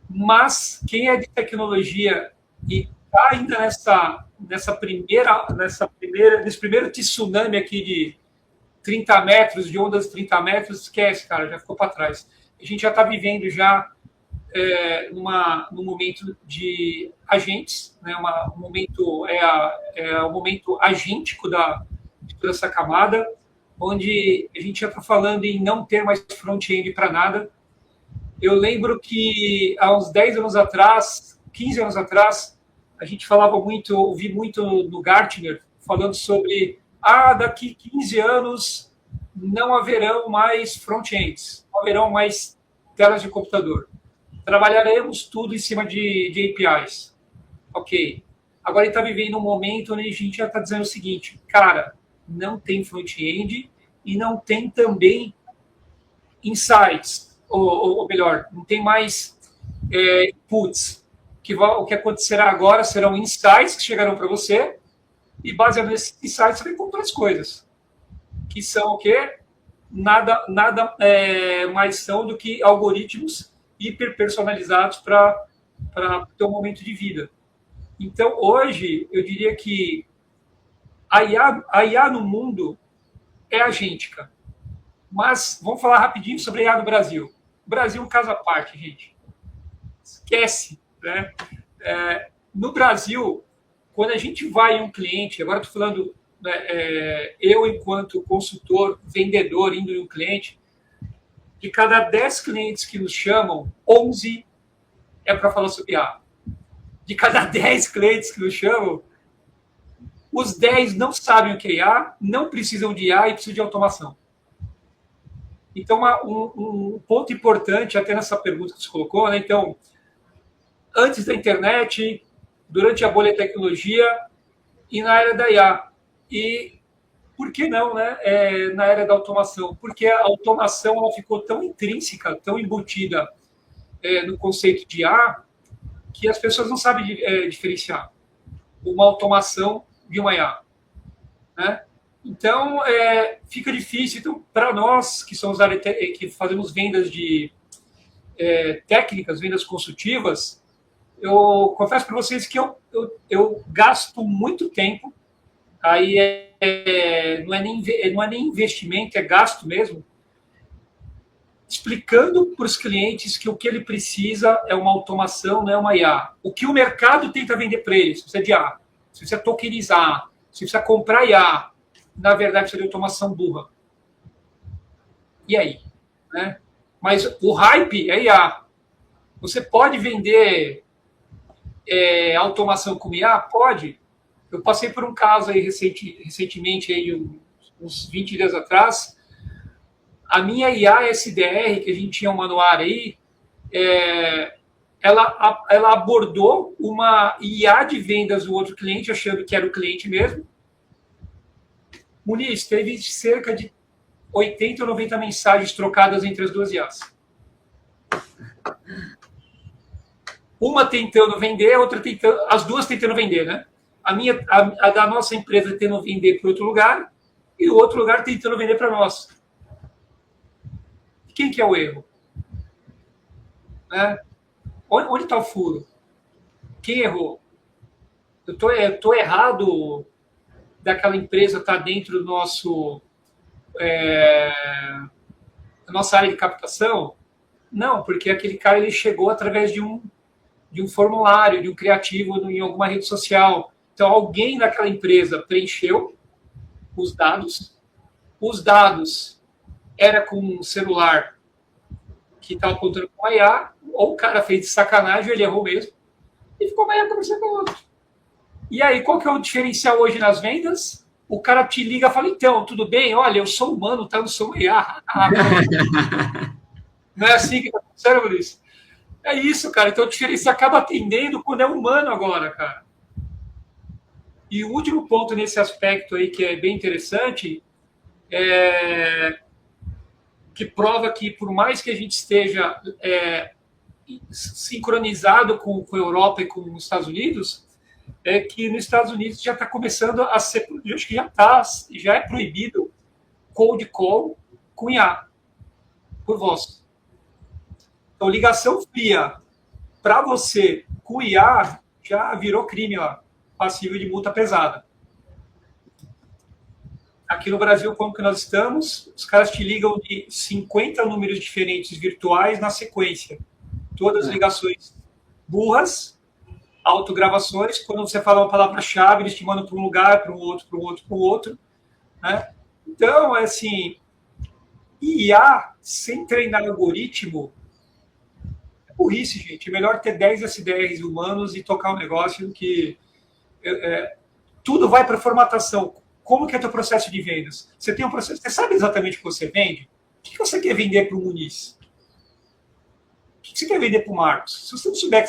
Mas quem é de tecnologia e está ainda nesse primeiro tsunami aqui de 30 metros, de ondas de 30 metros, esquece, cara, já ficou para trás. A gente já está vivendo já num momento de agentes, né? O momento agêntico de toda essa camada, onde a gente já está falando em não ter mais front-end para nada. Eu lembro que há uns 10 anos atrás, 15 anos atrás, a gente ouvi muito no Gartner, falando sobre daqui 15 anos não haverão mais front-ends, não haverão mais telas de computador. Trabalharemos tudo em cima de APIs. Ok. Agora ele está vivendo um momento onde a gente já está dizendo o seguinte, cara, não tem front-end e não tem também insights, ou melhor, não tem mais inputs. O que acontecerá agora serão insights que chegarão para você e baseado nesses insights você vai encontrar as coisas. Que são o quê? Nada mais são do que algoritmos hiperpersonalizados para ter um momento de vida. Então, hoje, eu diria que a IA no mundo é agêntica. Mas vamos falar rapidinho sobre a IA no Brasil. O Brasil é um caso à parte, gente. esquece, né? No Brasil, quando a gente vai em um cliente, agora estou falando, né, eu enquanto consultor, vendedor, indo em um cliente, de cada 10 clientes que nos chamam, 11 é para falar sobre IA. De cada 10 clientes que nos chamam, os 10 não sabem o que é IA, não precisam de IA e precisam de automação. Então, um ponto importante, até nessa pergunta que você colocou, né? Então, antes da internet, durante a bolha de tecnologia e na era da IA. E por que não, né? Na era da automação? Porque a automação ela ficou tão intrínseca, tão embutida no conceito de IA, que as pessoas não sabem diferenciar uma automação de uma IA, né? Então, fica difícil. Então, para nós que somos que fazemos vendas de técnicas, vendas consultivas, eu confesso para vocês que eu gasto muito tempo, aí não é nem investimento, é gasto mesmo, explicando para os clientes que o que ele precisa é uma automação, não é uma IA. O que o mercado tenta vender para ele, se precisa de IA, se precisa tokenizar, se precisa comprar IA, na verdade precisa de automação burra. E aí? Né? Mas o hype é IA. Você pode vender automação com IA? Pode. Eu passei por um caso aí recentemente, aí, uns 20 dias atrás. A minha IA SDR, que a gente tinha um manual aí, ela abordou uma IA de vendas do outro cliente, achando que era o cliente mesmo. Muniz, teve cerca de 80 ou 90 mensagens trocadas entre as duas IAs. Uma tentando vender, a outra tentando, as duas tentando vender, né? A da nossa empresa tentando vender para outro lugar e o outro lugar tentando vender para nós. Quem que é o erro? Né? Onde está o furo? Quem errou? Eu tô errado daquela empresa estar dentro do nosso da nossa área de captação? Não, porque aquele cara ele chegou através de um formulário, de um criativo em alguma rede social. Então, alguém daquela empresa preencheu os dados era com um celular que estava apontando com a IA, ou o cara fez de sacanagem, ele errou mesmo, e ficou uma IA conversando com o outro. E aí, qual que é o diferencial hoje nas vendas? O cara te liga e fala, então, tudo bem? Olha, eu sou humano, tá? Eu não sou uma IA. Não é assim que tá acontecendo, Maurício? É isso, cara. Então, o diferencial acaba atendendo quando é humano agora, cara. E o último ponto nesse aspecto aí, que é bem interessante, que prova que, por mais que a gente esteja sincronizado com a Europa e com os Estados Unidos, é que nos Estados Unidos já está começando a ser, eu acho que já é proibido cold call com IA, por voz. Então, ligação fria para você com IA já virou crime lá, passível de multa pesada. Aqui no Brasil, como que nós estamos? Os caras te ligam de 50 números diferentes virtuais na sequência. Todas as ligações burras, autogravações. Quando você fala uma palavra-chave, eles te mandam para um lugar, para um outro, para um outro, para o outro. Né? Então, assim, IA sem treinar algoritmo é burrice, gente. É melhor ter 10 SDRs humanos e tocar um negócio do que... tudo vai para formatação. Como que é o teu processo de vendas? Você tem um processo, você sabe exatamente o que você vende? O que você quer vender para o Muniz? O que você quer vender para o Marcos? Se você não souber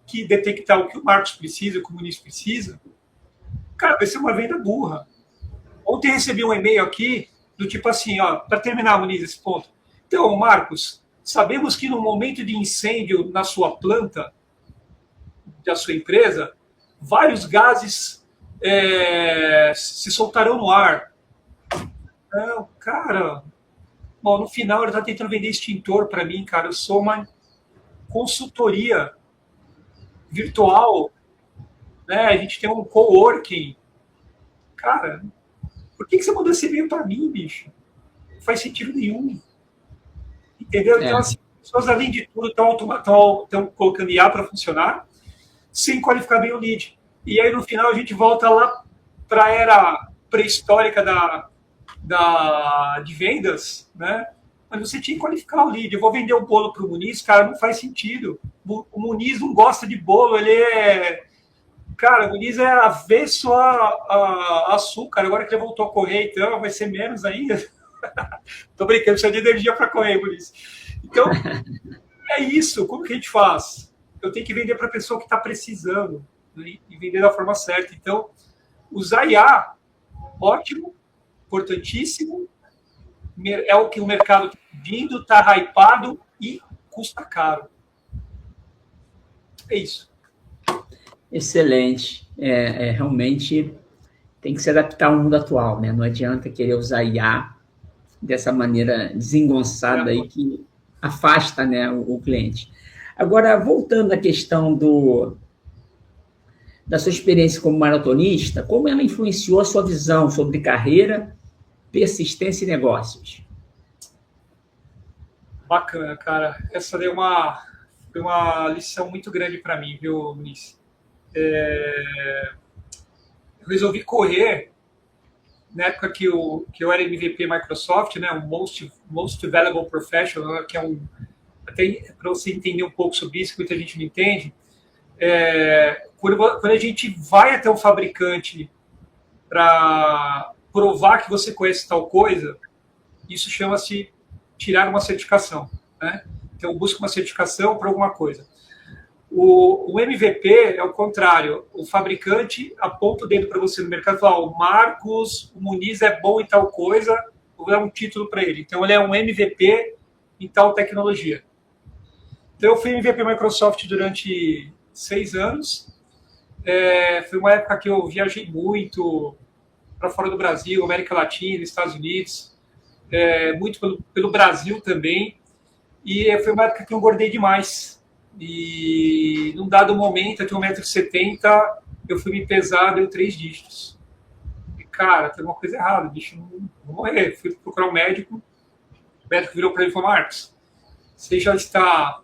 que detectar o que o Marcos precisa, o que o Muniz precisa, cara, vai ser uma venda burra. Ontem recebi um e-mail aqui do tipo assim, ó, para terminar, Muniz, esse ponto. Então, Marcos, sabemos que no momento de incêndio na sua planta, da sua empresa, vários gases se soltarão no ar. Não, cara. Bom, no final ele está tentando vender extintor para mim, cara. Eu sou uma consultoria virtual, né? A gente tem um coworking. Cara, por que você mandou esse e-mail para mim, bicho? Não faz sentido nenhum. Entendeu? Então, assim, pessoas, além de tudo, estão colocando IA para funcionar, sem qualificar bem o lead. E aí, no final, a gente volta lá para a era pré-histórica de vendas, né? Mas você tinha que qualificar o lead. Eu vou vender um bolo para o Muniz, cara, não faz sentido. O Muniz não gosta de bolo, ele é... Cara, o Muniz é avesso a açúcar. Agora que ele voltou a correr, então vai ser menos ainda. Tô brincando, precisa de energia para correr, Muniz. Então, é isso. Como que a gente faz? Eu tenho que vender para a pessoa que está precisando, né? E vender da forma certa. Então, usar IA, ótimo, importantíssimo. É o que o mercado está pedindo, está hypado e custa caro. É isso. Excelente. Realmente tem que se adaptar ao mundo atual, né? Não adianta querer usar IA dessa maneira desengonçada aí que afasta, né, o cliente. Agora, voltando à questão da sua experiência como maratonista, como ela influenciou a sua visão sobre carreira, persistência e negócios? Bacana, cara. Essa foi uma lição muito grande para mim, viu, Muniz? Eu resolvi correr na época que eu era MVP Microsoft, né, o Most Valuable Professional, que é até para você entender um pouco sobre isso, que muita gente não entende. Quando a gente vai até um fabricante para provar que você conhece tal coisa, isso chama-se tirar uma certificação, né? Então, busca uma certificação para alguma coisa. O MVP é o contrário. O fabricante aponta o dedo para você no mercado e fala: o Marcos, o Muniz é bom em tal coisa, vou dar um título para ele. Então, ele é um MVP em tal tecnologia. Então, eu fui MVP Microsoft durante 6 anos. Foi uma época que eu viajei muito para fora do Brasil, América Latina, Estados Unidos, muito pelo Brasil também. E foi uma época que eu engordei demais. E num dado momento, eu tenho 1,70 m, eu fui me pesar, deu 3 dígitos. E, cara, tem uma coisa errada, bicho, não vou morrer. Fui procurar um médico, o médico virou para ele e falou: Marcos, você já está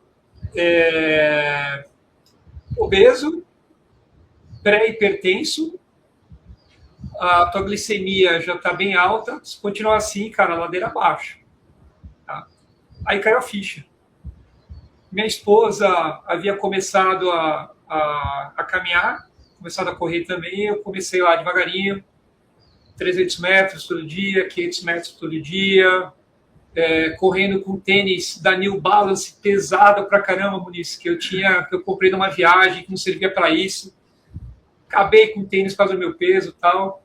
obeso, pré-hipertenso, a tua glicemia já está bem alta, se continuar assim, cara, ladeira abaixo. Tá? Aí caiu a ficha. Minha esposa havia começado a caminhar, começado a correr também, eu comecei lá devagarinho, 300 metros todo dia, 500 metros todo dia, correndo com tênis da New Balance pesado pra caramba, Muniz, que eu comprei numa viagem que não servia para isso. Acabei com o tênis por causa do meu peso e tal.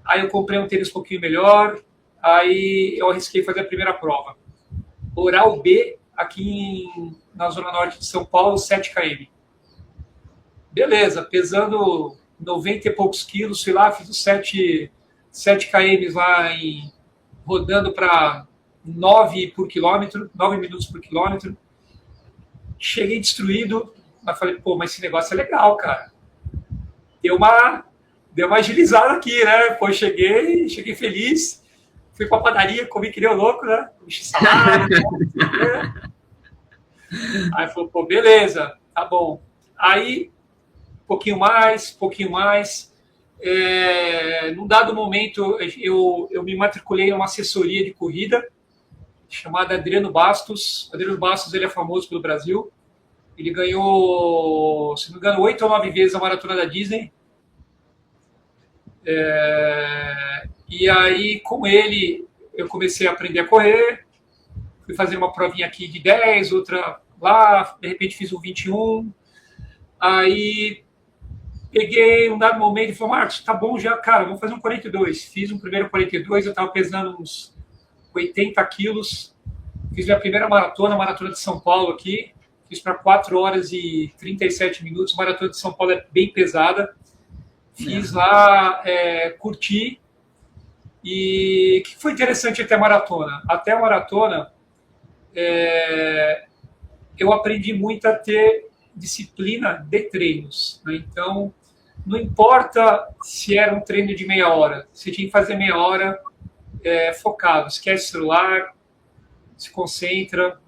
Aí eu comprei um tênis um pouquinho melhor, aí eu arrisquei fazer a primeira prova. Oral B, aqui na Zona Norte de São Paulo, 7 km. Beleza, pesando 90 e poucos quilos, fui lá, fiz os 7 km lá, rodando para 9 por quilômetro, 9 minutos por quilômetro. Cheguei destruído, mas falei: pô, mas esse negócio é legal, cara. Deu uma agilizada aqui, né? Pô, cheguei feliz, fui pra padaria, comi que nem louco, né? Comi salada, né? Aí falou: pô, beleza, tá bom. Aí, pouquinho mais. Num dado momento, eu me matriculei em uma assessoria de corrida chamada Adriano Bastos. Adriano Bastos, ele é famoso pelo Brasil. Ele ganhou, se não me engano, 8 ou 9 vezes a maratona da Disney. E aí, com ele, eu comecei a aprender a correr. Fui fazer uma provinha aqui de 10, outra lá. De repente, fiz um 21. Aí, peguei um dado momento e falei: Marcos, tá bom já, cara, vamos fazer um 42. Fiz um primeiro 42, eu estava pesando uns 80 quilos. Fiz minha primeira maratona de São Paulo aqui. Fiz para 4 horas e 37 minutos. A maratona de São Paulo é bem pesada. Fiz lá, curti. E o que foi interessante até a maratona? Até a maratona, eu aprendi muito a ter disciplina de treinos, né? Então, não importa se era um treino de meia hora, você tinha que fazer meia hora focado. Esquece o celular, se concentra.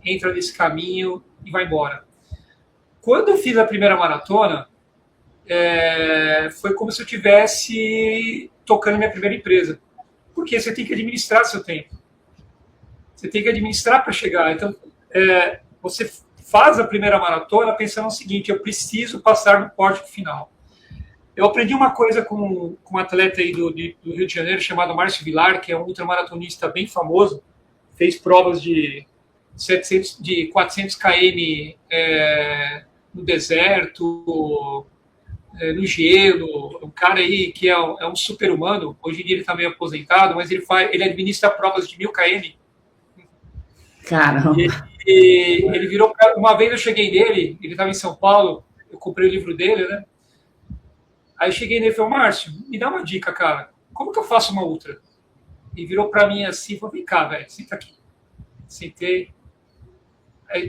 entra nesse caminho e vai embora. Quando eu fiz a primeira maratona, foi como se eu estivesse tocando minha primeira empresa. Porque você tem que administrar seu tempo. Você tem que administrar para chegar. Então, você faz a primeira maratona pensando no seguinte: eu preciso passar no pórtico final. Eu aprendi uma coisa com um atleta aí do Rio de Janeiro chamado Márcio Vilar, que é um ultramaratonista bem famoso, fez provas de 400 km no deserto, no gelo, um cara aí que é um super-humano. Hoje em dia ele está meio aposentado, mas ele administra provas de 1000 km. Caramba! E ele virou... Uma vez eu cheguei nele, ele estava em São Paulo, eu comprei o livro dele, né? Aí eu cheguei nele e falei: Márcio, me dá uma dica, cara. Como que eu faço uma ultra? E virou para mim assim, falou: vem cá, velho, senta aqui. Sentei. Eu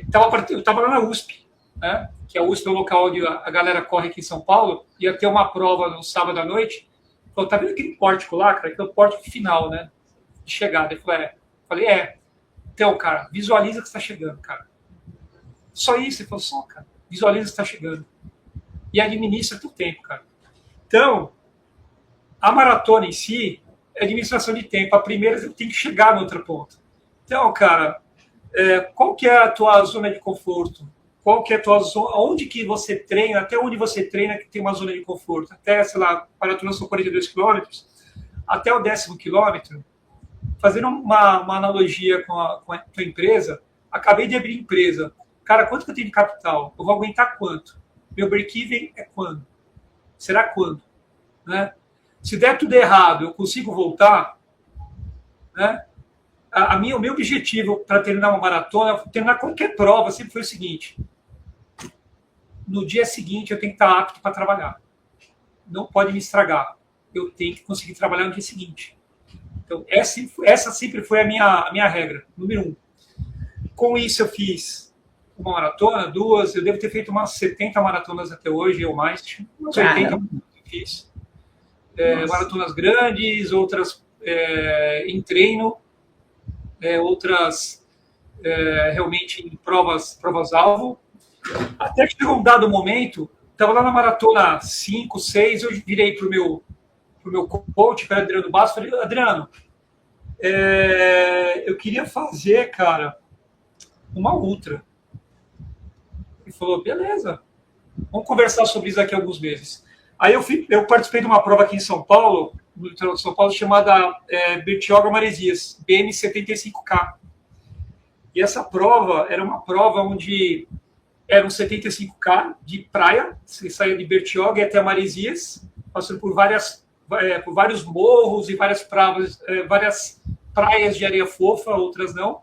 estava lá na USP, né? Que a USP é o local onde a galera corre aqui em São Paulo. Ia ter uma prova no sábado à noite. Falou: tá vendo aquele pórtico lá, cara? Que é o pórtico final, né? De chegada. Ele falou: Falei: Então, cara, visualiza que você está chegando, cara. Só isso. Ele falou: só, cara. Visualiza que você está chegando. E administra teu tempo, cara. Então, a maratona em si é administração de tempo. A primeira, você tem que chegar no outro ponto. Então, cara, qual que é a tua zona de conforto? Qual que é a tua zona? Onde que você treina? Até onde você treina que tem uma zona de conforto? Até, sei lá, maratona são 42 quilômetros. Até o 10º quilômetro, fazendo uma analogia com a tua empresa, acabei de abrir empresa. Cara, quanto que eu tenho de capital? Eu vou aguentar quanto? Meu break-even é quando? Será quando? Né? Se der tudo errado, eu consigo voltar? Né? O meu objetivo para terminar uma maratona, terminar qualquer prova, sempre foi o seguinte: no dia seguinte eu tenho que estar apto para trabalhar. Não pode me estragar. Eu tenho que conseguir trabalhar no dia seguinte. Então, essa sempre foi a minha regra, número 1. Com isso, eu fiz uma maratona, 2, eu devo ter feito umas 70 maratonas até hoje, ou mais, umas 80 maratonas eu fiz. Maratonas grandes, outras em treino, outras realmente em provas-alvo. Até que chegou um dado momento, estava lá na maratona 5, 6, eu virei para o meu coach, que era Adriano Bastos, falei: Adriano, eu queria fazer, cara, uma ultra. Ele falou: beleza, vamos conversar sobre isso daqui a alguns meses. Aí eu participei de uma prova aqui em São Paulo, no litoral de São Paulo, chamada Bertioga-Maresias, BM75K. E essa prova era uma prova onde eram 75K de praia, você saía de Bertioga e até Maresias, passando por vários morros e várias praias de areia fofa, outras não.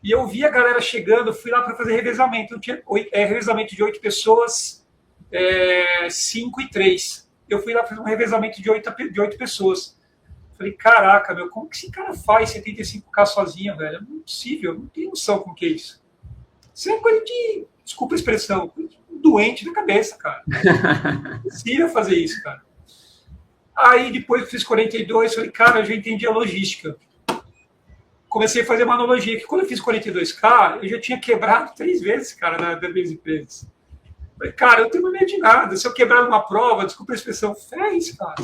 E eu vi a galera chegando, fui lá para fazer revezamento. Tinha revezamento de 8 pessoas, 5 e 3. Eu fui lá fazer um revezamento de 8 pessoas. Falei: caraca, meu, como que esse cara faz 75K sozinho, velho? Não é possível, não tenho noção como que é isso. Isso é coisa de, desculpa a expressão, doente da cabeça, cara. Não é possível fazer isso, cara. Aí depois que fiz 42, falei: cara, eu já entendi a logística. Comecei a fazer uma analogia, que quando eu fiz 42K, eu já tinha quebrado 3 vezes, cara, das minhas empresas. Falei: cara, eu não tenho medo de nada. Se eu quebrar uma prova, desculpa a expressão, fez, cara.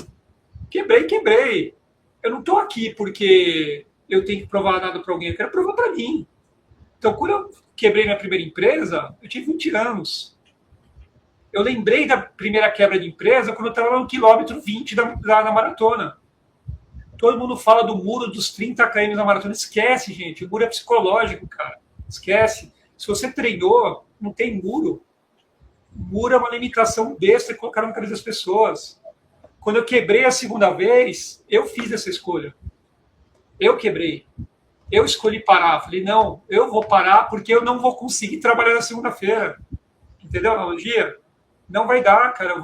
Quebrei. Eu não estou aqui porque eu tenho que provar nada para alguém, eu quero provar para mim. Então, quando eu quebrei minha primeira empresa, eu tinha 20 anos. Eu lembrei da primeira quebra de empresa quando eu estava no quilômetro 20 da maratona. Todo mundo fala do muro dos 30 km na maratona. Esquece, gente. O muro é psicológico, cara. Esquece. Se você treinou, não tem muro. O muro é uma limitação besta que colocaram na cabeça das pessoas. Quando eu quebrei a segunda vez, eu fiz essa escolha. Eu quebrei. Eu escolhi parar. Falei: não, eu vou parar porque eu não vou conseguir trabalhar na segunda-feira. Entendeu a analogia? Não vai dar, cara.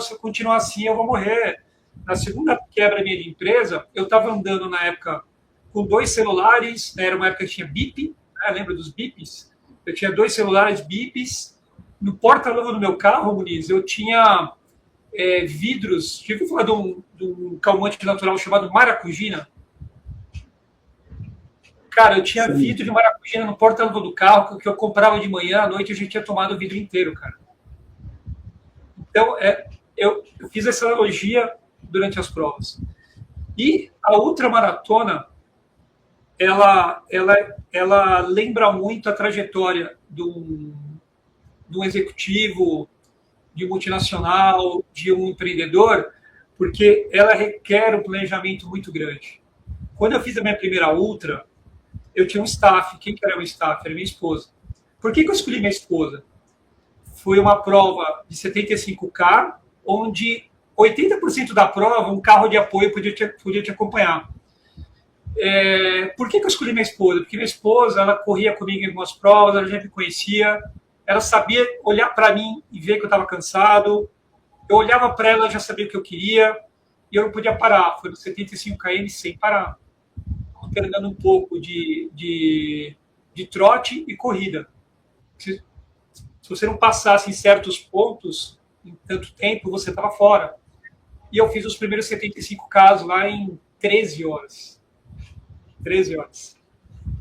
Se eu continuar assim, eu vou morrer. Na segunda quebra minha de empresa, eu estava andando na época com 2 celulares, né? Era uma época que tinha bip, né? Lembra dos bips? Eu tinha 2 celulares bips. No porta-luva do meu carro, Muniz, eu tinha vidros. Já ouviu falar de um calmante natural chamado maracujina? Cara, eu tinha vidro de maracujina bugina no porta-luva do carro, que eu comprava de manhã, à noite eu já tinha tomado o vidro inteiro, cara. Então, eu fiz essa analogia durante as provas. E a ultramaratona, ela lembra muito a trajetória de um executivo, de um multinacional, de um empreendedor, porque ela requer um planejamento muito grande. Quando eu fiz a minha primeira ultra, eu tinha um staff. Quem que era meu staff? Era minha esposa. Por que eu escolhi minha esposa? Foi uma prova de 75K, onde 80% da prova, um carro de apoio podia te acompanhar. Por que eu escolhi minha esposa? Porque minha esposa, ela corria comigo em algumas provas, ela já me conhecia, ela sabia olhar para mim e ver que eu estava cansado. Eu olhava para ela, já sabia o que eu queria, e eu não podia parar. Foi no 75 km sem parar, alternando um pouco de trote e corrida. Se você não passasse em certos pontos em tanto tempo, você estava fora. E eu fiz os primeiros 75K lá em 13 horas. 13 horas.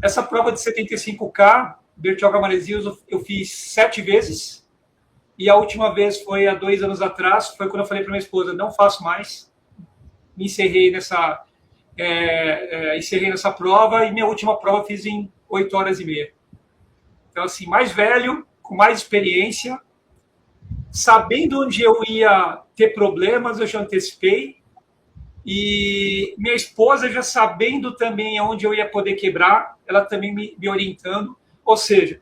Essa prova de 75K, Bertioga Maresias, eu fiz 7 vezes. E a última vez foi há 2 anos atrás, foi quando eu falei para minha esposa, não faço mais. Me encerrei nessa prova, e minha última prova eu fiz em 8 horas e meia. Então, assim, mais velho, com mais experiência, sabendo onde eu ia ter problemas, eu já antecipei. E minha esposa já sabendo também onde eu ia poder quebrar, ela também me orientando. Ou seja,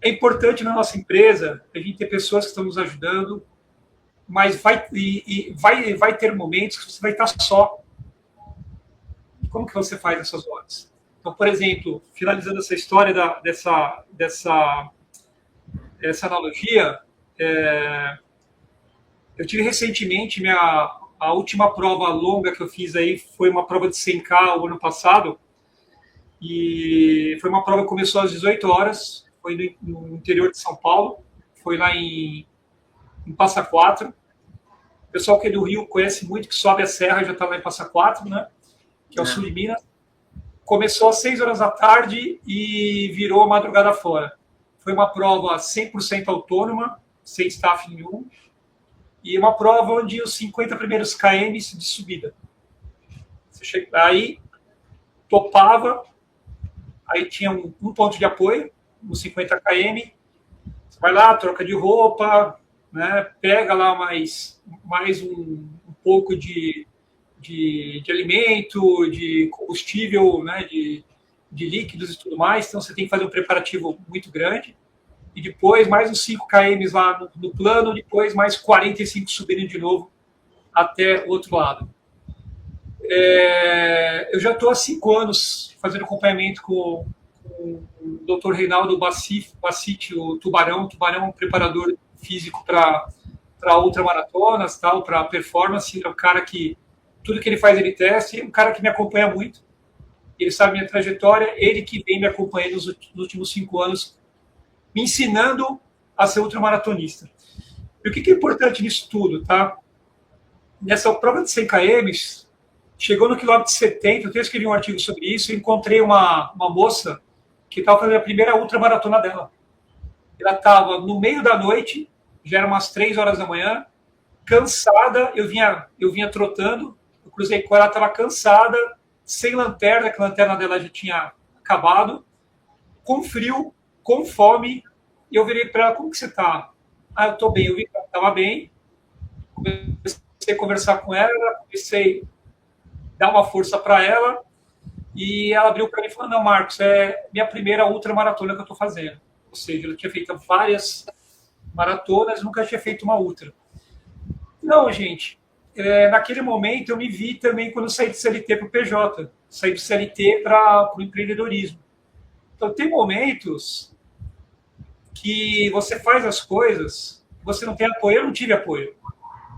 é importante na nossa empresa a gente ter pessoas que estão nos ajudando, mas vai ter momentos que você vai estar só. Como que você faz nessas horas? Então, por exemplo, finalizando essa história dessa analogia, eu tive recentemente a última prova longa que eu fiz aí foi uma prova de 100K o ano passado, e foi uma prova que começou às 18 horas, foi no interior de São Paulo, foi lá em Passa Quatro. O pessoal que é do Rio conhece muito, que sobe a serra, já está lá em Passa Quatro, né? Que é o sul de Minas. Começou às 6 horas da tarde e virou a madrugada fora. Foi uma prova 100% autônoma, sem staff nenhum, e uma prova onde os 50 primeiros km de subida. Você chega, aí topava, aí tinha um ponto de apoio, uns 50 km, você vai lá, troca de roupa, né, pega lá mais um pouco de alimento, de combustível, né, de líquidos e tudo mais, então você tem que fazer um preparativo muito grande, e depois mais uns 5 km lá no plano, depois mais 45 subindo de novo até o outro lado. Eu já estou há 5 anos fazendo acompanhamento com o Dr. Reinaldo Bassiti, o Tubarão. Tubarão é um preparador físico para ultramaratonas, para performance. É um cara que tudo que ele faz ele testa, e é um cara que me acompanha muito. Ele sabe minha trajetória, ele que vem me acompanhando nos últimos 5 anos, me ensinando a ser ultramaratonista. E o que é importante nisso tudo, tá? Nessa prova de 100 km, chegou no quilômetro 70, eu até escrevi um artigo sobre isso, e encontrei uma moça que estava fazendo a primeira ultramaratona dela. Ela estava no meio da noite, já eram umas 3 horas da manhã, cansada, eu vinha trotando, eu cruzei com ela, estava cansada, sem lanterna, que a lanterna dela já tinha acabado, com frio, com fome, e eu virei para ela, como que você está? Eu estou bem, eu vi que ela estava bem, comecei a conversar com ela, comecei a dar uma força para ela, e ela abriu para mim e falou, não, Marcos, é minha primeira ultramaratona que eu estou fazendo. Ou seja, eu tinha feito várias maratonas, nunca tinha feito uma ultra. Não, gente, naquele momento eu me vi também quando eu saí do CLT para o PJ, saí do CLT para o empreendedorismo. Então, tem momentos que você faz as coisas, você não tem apoio. Eu não tive apoio.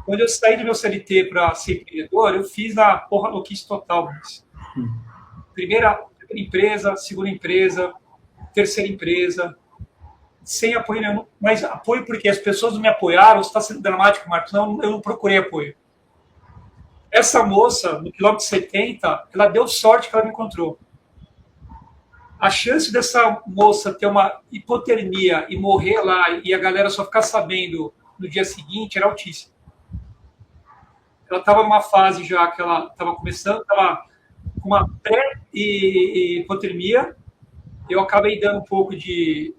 Quando eu saí do meu CLT para ser empreendedor, eu fiz na porra louquice total. Mas primeira empresa, segunda empresa, terceira empresa, sem apoio nenhum. Mas apoio porque as pessoas não me apoiaram, está sendo dramático, Marcos. Não, eu não procurei apoio. Essa moça, no quilômetro 70, ela deu sorte que ela me encontrou. a chance dessa moça ter uma hipotermia e morrer lá e a galera só ficar sabendo no dia seguinte era altíssima. Ela estava numa fase já que ela estava começando, estava com uma pré-hipotermia. Eu acabei dando um pouco de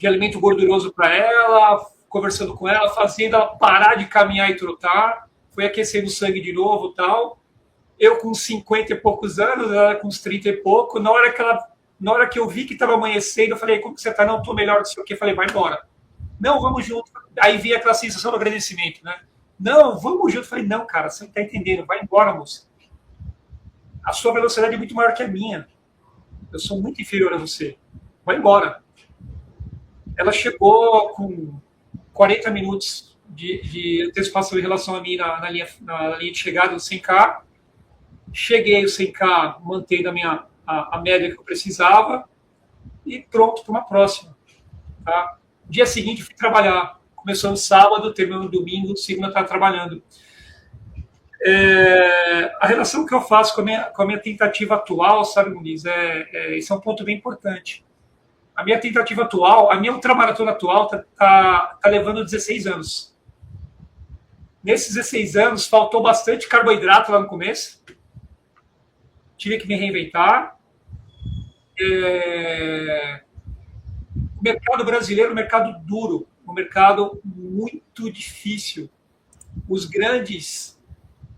alimento gorduroso para ela, conversando com ela, fazendo ela parar de caminhar e trotar, foi aquecendo o sangue de novo e tal. Eu com 50 e poucos anos, ela com uns 30 e pouco, na hora que eu vi que estava amanhecendo, eu falei, como que você está? Não, estou melhor, não sei o quê. Falei, vai embora. Não, vamos junto. Aí vinha aquela sensação do agradecimento, né? Não, vamos junto. Eu falei, não, cara, você não está entendendo, vai embora, moça. A sua velocidade é muito maior que a minha. Eu sou muito inferior a você. Vai embora. Ela chegou com 40 minutos de antecipação em relação a mim na linha de chegada do 100K. Cheguei o 100K mantendo a média que eu precisava e pronto para uma próxima. Tá? Dia seguinte fui trabalhar. Começou no sábado, terminou no domingo, segunda estava trabalhando. A relação que eu faço com a minha tentativa atual, sabe, Muniz, isso é um ponto bem importante. A minha tentativa atual, a minha ultramaratona atual tá levando 16 anos. Nesses 16 anos, faltou bastante carboidrato lá no começo. Tive que me reinventar. O mercado brasileiro é um mercado duro, um mercado muito difícil. Os grandes,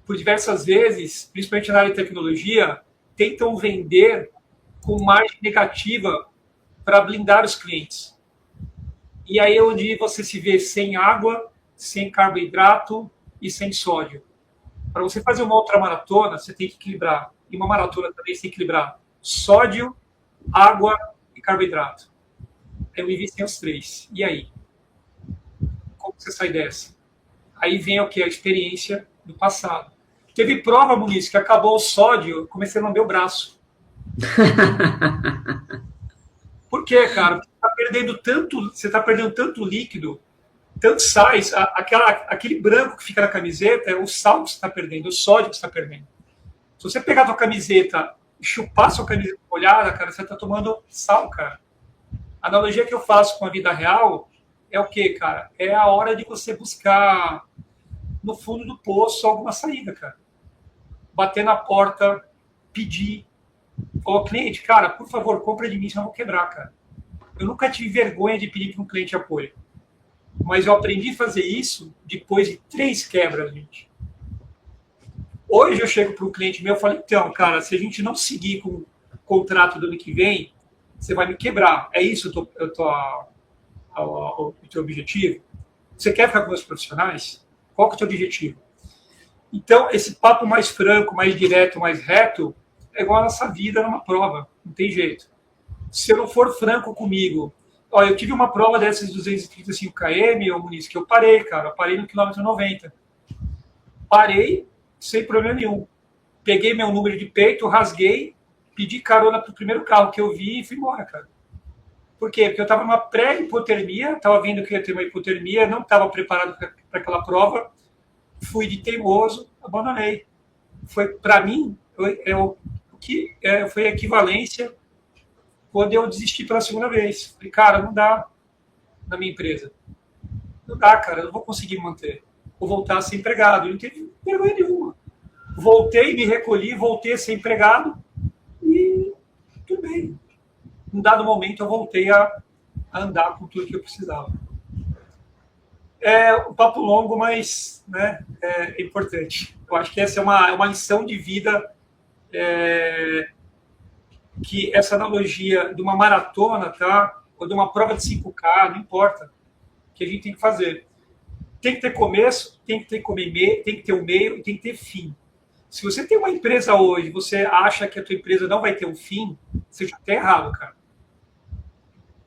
por diversas vezes, principalmente na área de tecnologia, tentam vender com margem negativa para blindar os clientes. E aí é onde você se vê sem água, sem carboidrato e sem sódio. Para você fazer uma ultramaratona, você tem que equilibrar. E uma maratona também você tem que equilibrar sódio, água e carboidrato. Eu vivi sem os três. E aí? Como você sai dessa? Aí vem o que? A experiência do passado. Teve prova, Muniz, que acabou o sódio, eu comecei a lamber o braço. Por quê, cara? Você está perdendo tanto líquido, tanto sais, aquele branco que fica na camiseta é o sal que você está perdendo, o sódio que você está perdendo. Se você pegar a sua camiseta e chupar sua camiseta molhada, cara, você está tomando sal, cara. A analogia que eu faço com a vida real é o quê, cara? É a hora de você buscar no fundo do poço alguma saída, cara. Bater na porta, pedir. Ô, cliente, cara, por favor, compra de mim, senão eu vou quebrar, cara. Eu nunca tive vergonha de pedir para um cliente apoio. Mas eu aprendi a fazer isso depois de 3 quebras, gente. Hoje eu chego para um cliente meu e falo, então, cara, se a gente não seguir com o contrato do ano que vem, você vai me quebrar. É isso o teu objetivo? Você quer ficar com os profissionais? Qual que é o teu objetivo? Então, esse papo mais franco, mais direto, mais reto, é igual a nossa vida numa prova. Não tem jeito. Se eu não for franco comigo... Ó, eu tive uma prova dessas 235 km, Muniz, que eu parei, cara. Eu parei no quilômetro 90. Parei sem problema nenhum. Peguei meu número de peito, rasguei, pedi carona pro primeiro carro que eu vi e fui embora, cara. Por quê? Porque eu estava numa pré-hipotermia, estava vendo que ia ter uma hipotermia, não estava preparado para aquela prova, fui de teimoso, abandonei. Foi, para mim, foi a equivalência quando eu desisti pela segunda vez. Falei, cara, não dá na minha empresa. Não dá, cara, eu não vou conseguir manter. Vou voltar a ser empregado. Eu não teve vergonha nenhuma. Voltei, me recolhi, voltei a ser empregado e tudo bem. Em dado momento, eu voltei a andar com tudo que eu precisava. É um papo longo, mas né, é importante. Eu acho que essa é uma lição de vida, que essa analogia de uma maratona, tá? Ou de uma prova de 5K, não importa, que a gente tem que fazer. Tem que ter começo, tem que ter um meio e tem que ter fim. Se você tem uma empresa hoje, você acha que a tua empresa não vai ter um fim, você já está errado, cara.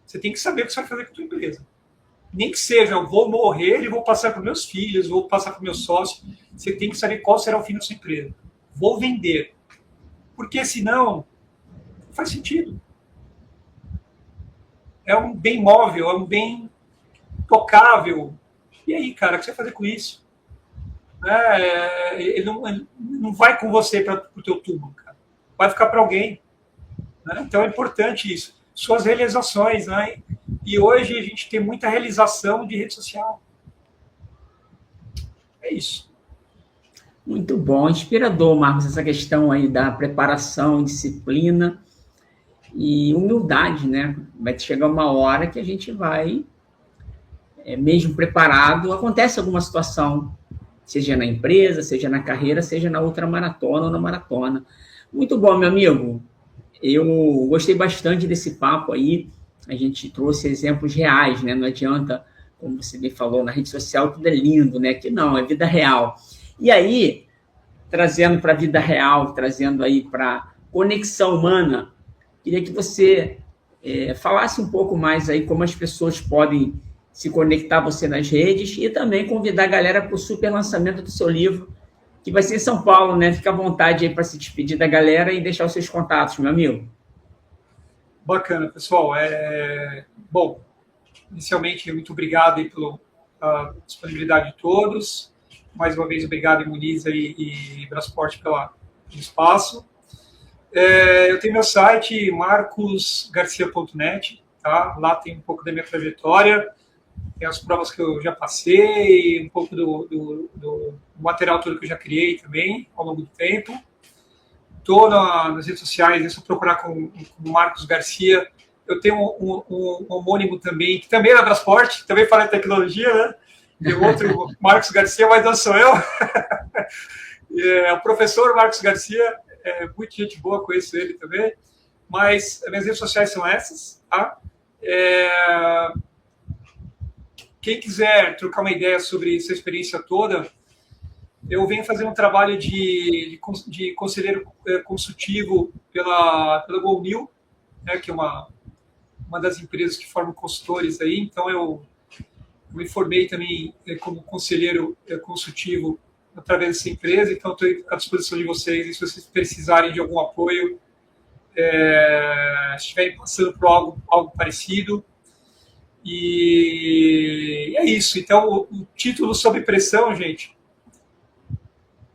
Você tem que saber o que você vai fazer com a tua empresa. Nem que seja, eu vou morrer e vou passar para meus filhos, vou passar para meus sócios. Você tem que saber qual será o fim da sua empresa. Vou vender. Porque senão, não faz sentido. É um bem móvel, é um bem tocável. E aí, cara, o que você vai fazer com isso? Ele não vai com você para o teu túmulo, cara. Vai ficar para alguém. né? Então é importante isso. Suas realizações, né? E hoje a gente tem muita realização de rede social. É isso. Muito bom, inspirador, Marcos, essa questão aí da preparação, disciplina e humildade, né? Vai chegar uma hora que a gente vai, mesmo preparado, acontece alguma situação, seja na empresa, seja na carreira, seja na ultramaratona ou na maratona. Muito bom, meu amigo. Eu gostei bastante desse papo aí. A gente trouxe exemplos reais, né? Não adianta, como você me falou, na rede social tudo é lindo, né? Que não, é vida real. E aí, trazendo para a vida real, trazendo aí para conexão humana, queria que você falasse um pouco mais aí como as pessoas podem se conectar a você nas redes e também convidar a galera para o super lançamento do seu livro, que vai ser em São Paulo, né? Fica à vontade aí para se despedir da galera e deixar os seus contatos, meu amigo. Bacana, pessoal. Bom, inicialmente, muito obrigado aí pela disponibilidade de todos. Mais uma vez, obrigado, Muniz e Brasport pelo espaço. Eu tenho meu site, marcosgarcia.net, tá? Lá tem um pouco da minha trajetória, tem as provas que eu já passei, um pouco do material todo que eu já criei também, ao longo do tempo. Estou nas redes sociais, é só procurar com Marcos Garcia. Eu tenho um homônimo também, que também é da Brasport, também fala em tecnologia, né? Tem outro Marcos Garcia, mas não sou eu. O professor Marcos Garcia, muita gente boa, conheço ele também. Mas as minhas redes sociais são essas, tá? Quem quiser trocar uma ideia sobre essa experiência toda, eu venho fazendo um trabalho de conselheiro consultivo pela GoNew, né, que é uma das empresas que formam consultores aí. Então, eu me formei também como conselheiro consultivo através dessa empresa. Então, estou à disposição de vocês. E se vocês precisarem de algum apoio, se estiverem passando por algo parecido. E é isso. Então, o título Sob Pressão, gente,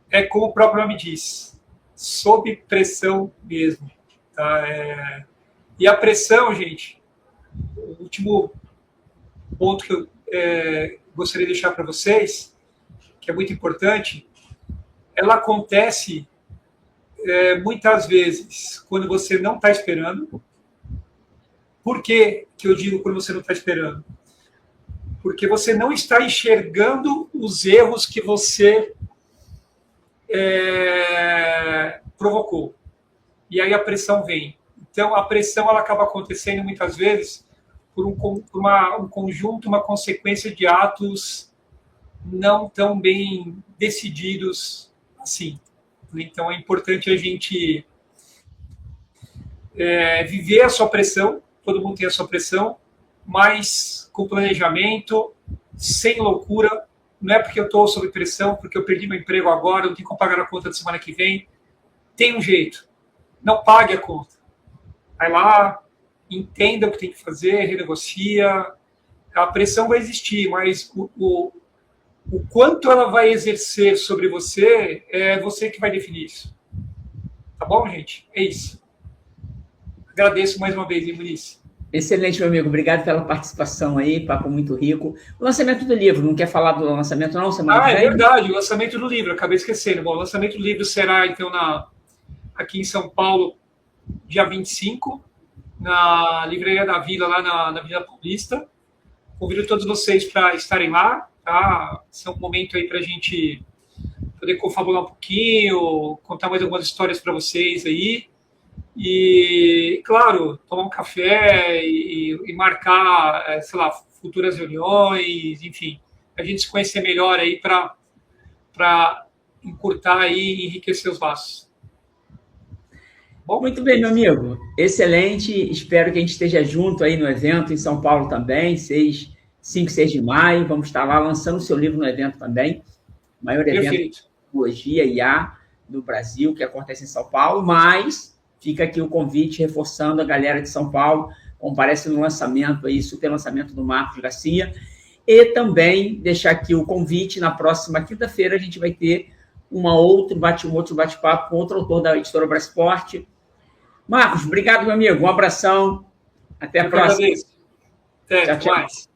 é como o próprio nome diz, sob pressão mesmo. Tá? E a pressão, gente, o último ponto que eu gostaria de deixar para vocês, que é muito importante, ela acontece muitas vezes quando você não está esperando. Por que eu digo quando você não está esperando? Porque você não está enxergando os erros que você provocou. E aí a pressão vem. Então, a pressão ela acaba acontecendo muitas vezes por um conjunto, uma consequência de atos não tão bem decididos assim. Então, é importante a gente viver a sua pressão. Todo mundo tem a sua pressão, mas com planejamento, sem loucura. Não é porque eu estou sob pressão, porque eu perdi meu emprego agora, eu não tenho como pagar a conta da semana que vem. Tem um jeito. Não pague a conta. Vai lá, entenda o que tem que fazer, renegocia. A pressão vai existir, mas o quanto ela vai exercer sobre você, é você que vai definir isso. Tá bom, gente? É isso. Agradeço mais uma vez, Muniz. Excelente, meu amigo. Obrigado pela participação aí, papo muito rico. O lançamento do livro, não quer falar do lançamento não, semana que vem? É verdade, o lançamento do livro, acabei esquecendo. Bom, o lançamento do livro será, então, aqui em São Paulo, dia 25, na Livraria da Vila, lá na Vila Paulista. Convido todos vocês para estarem lá, tá? Esse é um momento aí para a gente poder confabular um pouquinho, contar mais algumas histórias para vocês aí. E, claro, tomar um café e marcar, sei lá, futuras reuniões, enfim, a gente se conhecer melhor aí para encurtar aí e enriquecer os laços. Bom, muito bem, meu amigo. Excelente. Espero que a gente esteja junto aí no evento em São Paulo também, 5 e 6 de maio. Vamos estar lá lançando o seu livro no evento também. O maior evento de tecnologia IA do Brasil, que acontece em São Paulo, mas fica aqui o convite, reforçando a galera de São Paulo, comparece no lançamento aí, super lançamento do Marcos Garcia, e também deixar aqui o convite, na próxima quinta-feira a gente vai ter um outro bate-papo com outro autor da editora Brasport, Marcos, obrigado, meu amigo. Um abração. Até a próxima. Até, Tchau, tchau. mais.